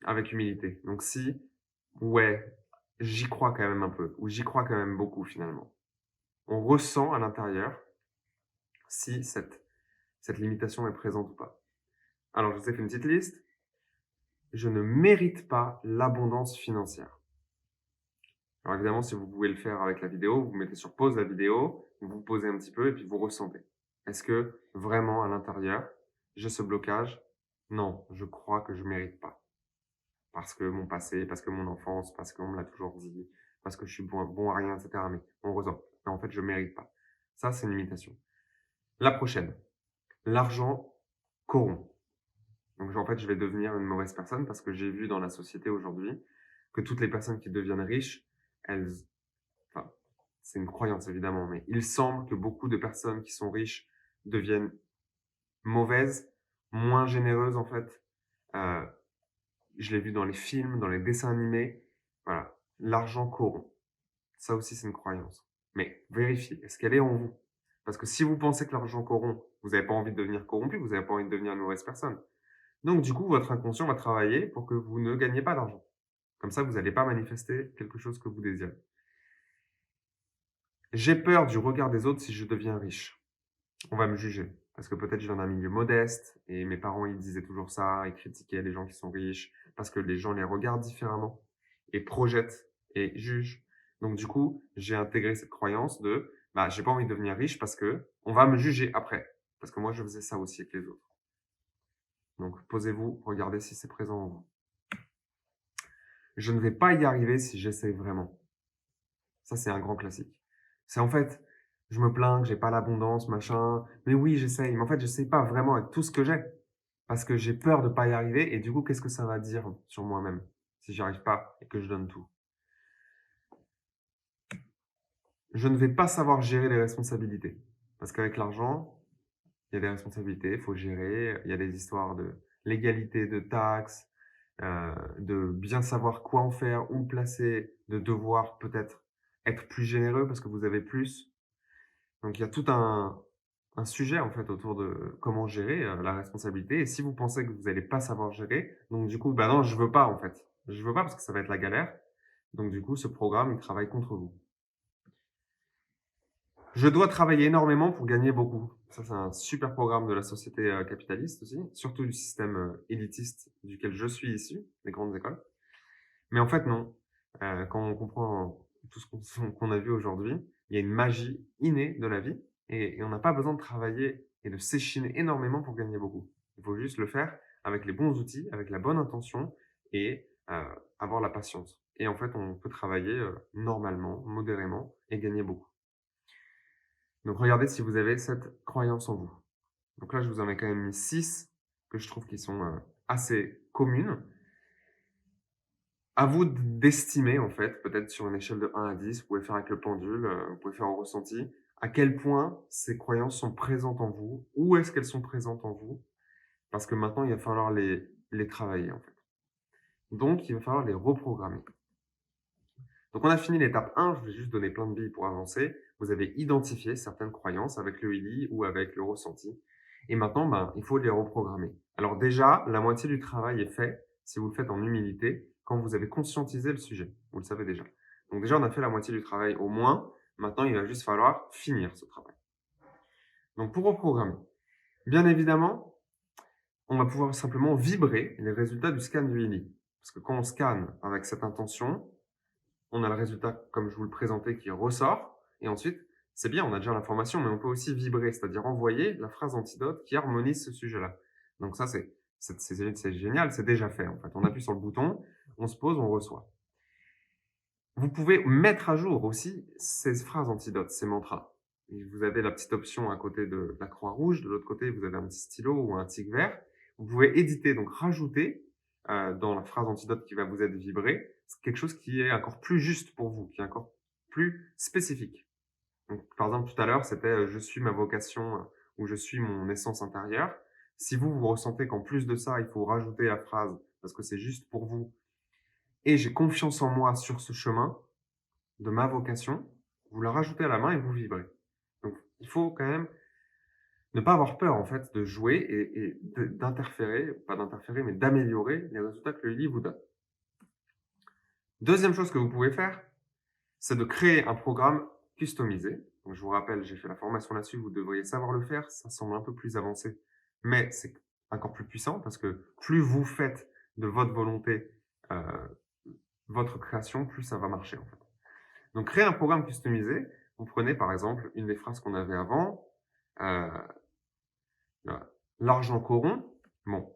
avec humilité. Donc si, ouais, j'y crois quand même un peu, ou j'y crois quand même beaucoup finalement. On ressent à l'intérieur si cette limitation est présente ou pas. Alors, je vous ai fait une petite liste. Je ne mérite pas l'abondance financière. Alors évidemment, si vous pouvez le faire avec la vidéo, vous mettez sur pause la vidéo, vous vous posez un petit peu et puis vous ressentez. Est-ce que vraiment à l'intérieur, j'ai ce blocage? Non, je crois que je ne mérite pas. Parce que mon passé, parce que mon enfance, parce qu'on me l'a toujours dit, parce que je suis bon à rien, etc. Mais on ressent. Non, en fait, je ne mérite pas. Ça, c'est une limitation. La prochaine. L'argent corrompt. Donc en fait, je vais devenir une mauvaise personne parce que j'ai vu dans la société aujourd'hui que toutes les personnes qui deviennent riches, elles, enfin, c'est une croyance évidemment, mais il semble que beaucoup de personnes qui sont riches deviennent mauvaises, moins généreuses en fait. Euh, je l'ai vu dans les films, dans les dessins animés. Voilà, l'argent corrompt. Ça aussi, c'est une croyance. Mais vérifiez, est-ce qu'elle est en vous? Parce que si vous pensez que l'argent corrompt, vous n'avez pas envie de devenir corrompu, vous n'avez pas envie de devenir une mauvaise personne. Donc, du coup, votre inconscient va travailler pour que vous ne gagnez pas d'argent. Comme ça, vous n'allez pas manifester quelque chose que vous désirez. J'ai peur du regard des autres si je deviens riche. On va me juger. Parce que peut-être je viens d'un milieu modeste et mes parents, ils disaient toujours ça, ils critiquaient les gens qui sont riches parce que les gens les regardent différemment et projettent et jugent. Donc, du coup, j'ai intégré cette croyance de, bah, j'ai pas envie de devenir riche parce que on va me juger après. Parce que moi, je faisais ça aussi avec les autres. Donc, posez-vous, regardez si c'est présent en vous. Je ne vais pas y arriver si j'essaie vraiment. Ça, c'est un grand classique. C'est en fait, je me plains que j'ai pas l'abondance, machin. Mais oui, j'essaye. Mais en fait, j'essaye pas vraiment avec tout ce que j'ai. Parce que j'ai peur de pas y arriver. Et du coup, qu'est-ce que ça va dire sur moi-même si j'y arrive pas et que je donne tout? Je ne vais pas savoir gérer les responsabilités. Parce qu'avec l'argent, il y a des responsabilités, il faut gérer. Il y a des histoires de légalité, de taxes, de bien savoir quoi en faire, où le placer, de devoir peut-être être plus généreux parce que vous avez plus. Donc il y a tout un sujet en fait autour de comment gérer, la responsabilité, et si vous pensez que vous allez pas savoir gérer, donc du coup, bah non, je veux pas en fait. Je veux pas parce que ça va être la galère. Donc du coup, ce programme, il travaille contre vous. Je dois travailler énormément pour gagner beaucoup. Ça, c'est un super programme de la société, capitaliste aussi, surtout du système, élitiste duquel je suis issu, des grandes écoles. Mais en fait, non. Quand on comprend tout ce qu'on a vu aujourd'hui, il y a une magie innée de la vie et on n'a pas besoin de travailler et de s'échiner énormément pour gagner beaucoup. Il faut juste le faire avec les bons outils, avec la bonne intention et avoir la patience. Et en fait, on peut travailler normalement, modérément et gagner beaucoup. Donc, regardez si vous avez cette croyance en vous. Donc là, je vous en ai quand même mis 6 que je trouve qui sont assez communes. À vous d'estimer, en fait, peut-être sur une échelle de 1 à 10, vous pouvez faire avec le pendule, vous pouvez faire en ressenti, à quel point ces croyances sont présentes en vous, où est-ce qu'elles sont présentes en vous, parce que maintenant, il va falloir les travailler, en fait. Donc, il va falloir les reprogrammer. Donc, on a fini l'étape 1, je vais juste donner plein de billes pour avancer. Vous avez identifié certaines croyances avec le Lily ou avec le ressenti. Et maintenant, ben, il faut les reprogrammer. Alors déjà, la moitié du travail est fait si vous le faites en humilité. quand vous avez conscientisé le sujet. Vous le savez déjà. Donc déjà, on a fait la moitié du travail au moins. Maintenant, il va juste falloir finir ce travail. Donc pour reprogrammer, bien évidemment, on va pouvoir simplement vibrer les résultats du scan du Lily. Parce que quand on scanne avec cette intention, on a le résultat, comme je vous le présentais, qui ressort. Et ensuite, c'est bien, on a déjà l'information, mais on peut aussi vibrer, c'est-à-dire envoyer la phrase antidote qui harmonise ce sujet-là. Donc ça, c'est génial, c'est déjà fait en fait. On appuie sur le bouton, on se pose, on reçoit. Vous pouvez mettre à jour aussi ces phrases antidotes, ces mantras. Vous avez la petite option à côté de la croix rouge, de l'autre côté, vous avez un petit stylo ou un tic vert. Vous pouvez éditer, donc rajouter dans la phrase antidote qui va vous être vibrée, quelque chose qui est encore plus juste pour vous, qui est encore plus spécifique. Donc, par exemple, tout à l'heure, c'était je suis ma vocation ou je suis mon essence intérieure. Si vous, vous ressentez qu'en plus de ça, il faut rajouter la phrase parce que c'est juste pour vous et j'ai confiance en moi sur ce chemin de ma vocation, vous la rajoutez à la main et vous vibrez. Donc, il faut quand même ne pas avoir peur, en fait, de jouer et d'interférer, pas d'interférer, mais d'améliorer les résultats que le Lily vous donne. Deuxième chose que vous pouvez faire, c'est de créer un programme customisé. Donc, je vous rappelle, j'ai fait la formation là-dessus, vous devriez savoir le faire. Ça semble un peu plus avancé, mais c'est encore plus puissant parce que plus vous faites de votre volonté votre création, plus ça va marcher, en fait. Donc, créer un programme customisé, vous prenez par exemple une des phrases qu'on avait avant, euh, l'argent corrompt. Bon,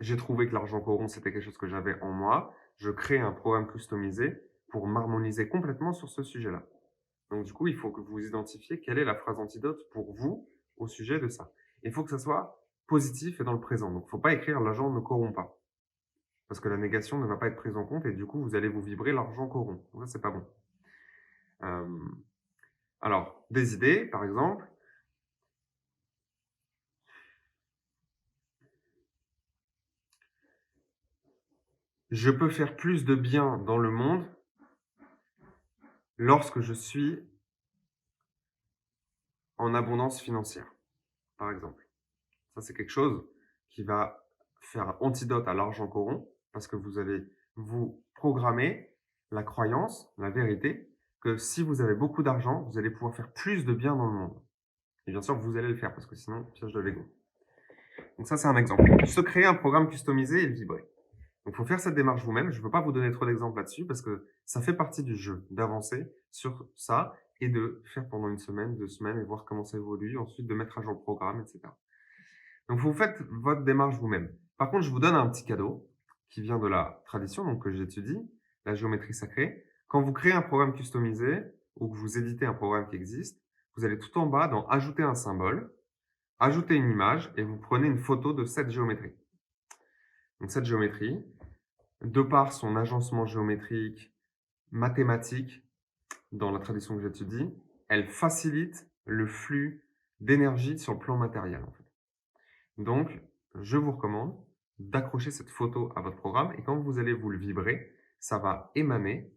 j'ai trouvé que l'argent corrompt, c'était quelque chose que j'avais en moi. Je crée un programme customisé pour m'harmoniser complètement sur ce sujet-là. Donc, du coup, il faut que vous identifiez quelle est la phrase antidote pour vous au sujet de ça. Il faut que ça soit positif et dans le présent. Donc, il ne faut pas écrire l'argent ne corrompt pas. Parce que la négation ne va pas être prise en compte et du coup, vous allez vous vibrer l'argent corrompt. Donc, ça, c'est pas bon. Alors, des idées, par exemple. Je peux faire plus de bien dans le monde lorsque je suis en abondance financière, par exemple. Ça, c'est quelque chose qui va faire un antidote à l'argent corrompt parce que vous allez vous programmer la croyance, la vérité, que si vous avez beaucoup d'argent, vous allez pouvoir faire plus de bien dans le monde. Et bien sûr, vous allez le faire parce que sinon, piège de l'ego. Donc ça, c'est un exemple. Se créer un programme customisé et le vibrer. Donc, il faut faire cette démarche vous-même. Je ne veux pas vous donner trop d'exemples là-dessus parce que ça fait partie du jeu, d'avancer sur ça et de faire pendant une semaine, 2 semaines et voir comment ça évolue. Ensuite, de mettre à jour le programme, etc. Donc, vous faites votre démarche vous-même. Par contre, je vous donne un petit cadeau qui vient de la tradition, donc que j'étudie, la géométrie sacrée. Quand vous créez un programme customisé ou que vous éditez un programme qui existe, vous allez tout en bas dans Ajouter un symbole, ajouter une image et vous prenez une photo de cette géométrie. Donc, cette géométrie, de par son agencement géométrique, mathématique, dans la tradition que j'étudie, elle facilite le flux d'énergie sur le plan matériel, en fait. Donc, je vous recommande d'accrocher cette photo à votre programme et quand vous allez vous le vibrer, ça va émaner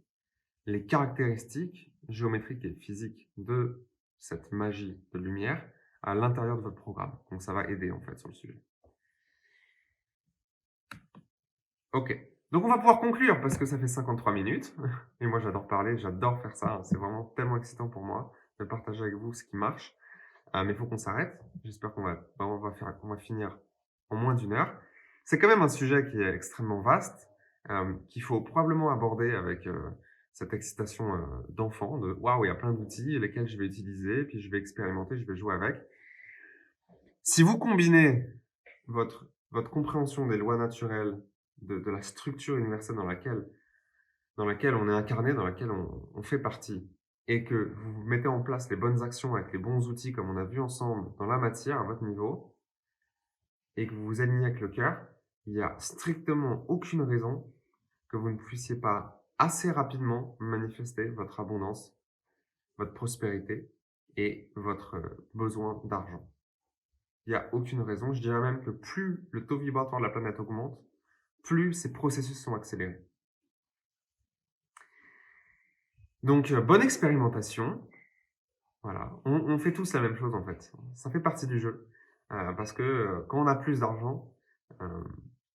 les caractéristiques géométriques et physiques de cette magie de lumière à l'intérieur de votre programme. Donc, ça va aider, en fait, sur le sujet. Ok. Donc, on va pouvoir conclure parce que ça fait 53 minutes. Et moi, j'adore parler, j'adore faire ça. C'est vraiment tellement excitant pour moi de partager avec vous ce qui marche. Mais il faut qu'on s'arrête. J'espère qu'on va finir en moins d'1 heure. C'est quand même un sujet qui est extrêmement vaste, qu'il faut probablement aborder avec cette excitation d'enfant, de waouh, il y a plein d'outils lesquels je vais utiliser, puis je vais expérimenter, je vais jouer avec. Si vous combinez votre compréhension des lois naturelles, de la structure universelle dans laquelle on est incarné, dans laquelle on fait partie, et que vous mettez en place les bonnes actions avec les bons outils, comme on a vu ensemble, dans la matière, à votre niveau, et que vous vous alignez avec le cœur, il n'y a strictement aucune raison que vous ne puissiez pas assez rapidement manifester votre abondance, votre prospérité et votre besoin d'argent. Il n'y a aucune raison. Je dirais même que plus le taux vibratoire de la planète augmente, plus ces processus sont accélérés. Donc, bonne expérimentation. Voilà. On fait tous la même chose, en fait. Ça fait partie du jeu. Parce que quand on a plus d'argent,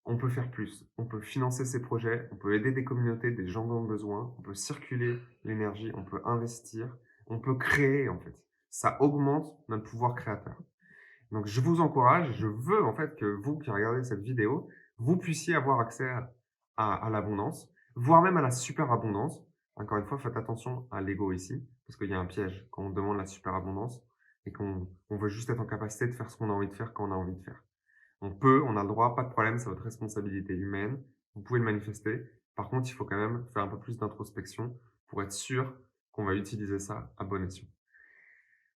on peut faire plus. On peut financer ses projets, on peut aider des communautés, des gens dans le besoin, on peut circuler l'énergie, on peut investir, on peut créer en fait. Ça augmente notre pouvoir créateur. Donc je vous encourage, je veux en fait que vous qui regardez cette vidéo, vous puissiez avoir accès à l'abondance, voire même à la superabondance. Encore une fois, faites attention à l'ego ici, parce qu'il y a un piège quand on demande la superabondance et qu'on veut juste être en capacité de faire ce qu'on a envie de faire quand on a envie de faire. On peut, on a le droit, pas de problème, c'est votre responsabilité humaine. Vous pouvez le manifester. Par contre, il faut quand même faire un peu plus d'introspection pour être sûr qu'on va utiliser ça à bon escient.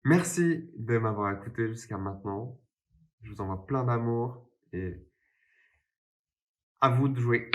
Merci de m'avoir écouté jusqu'à maintenant. Je vous envoie plein d'amour et à vous de jouer.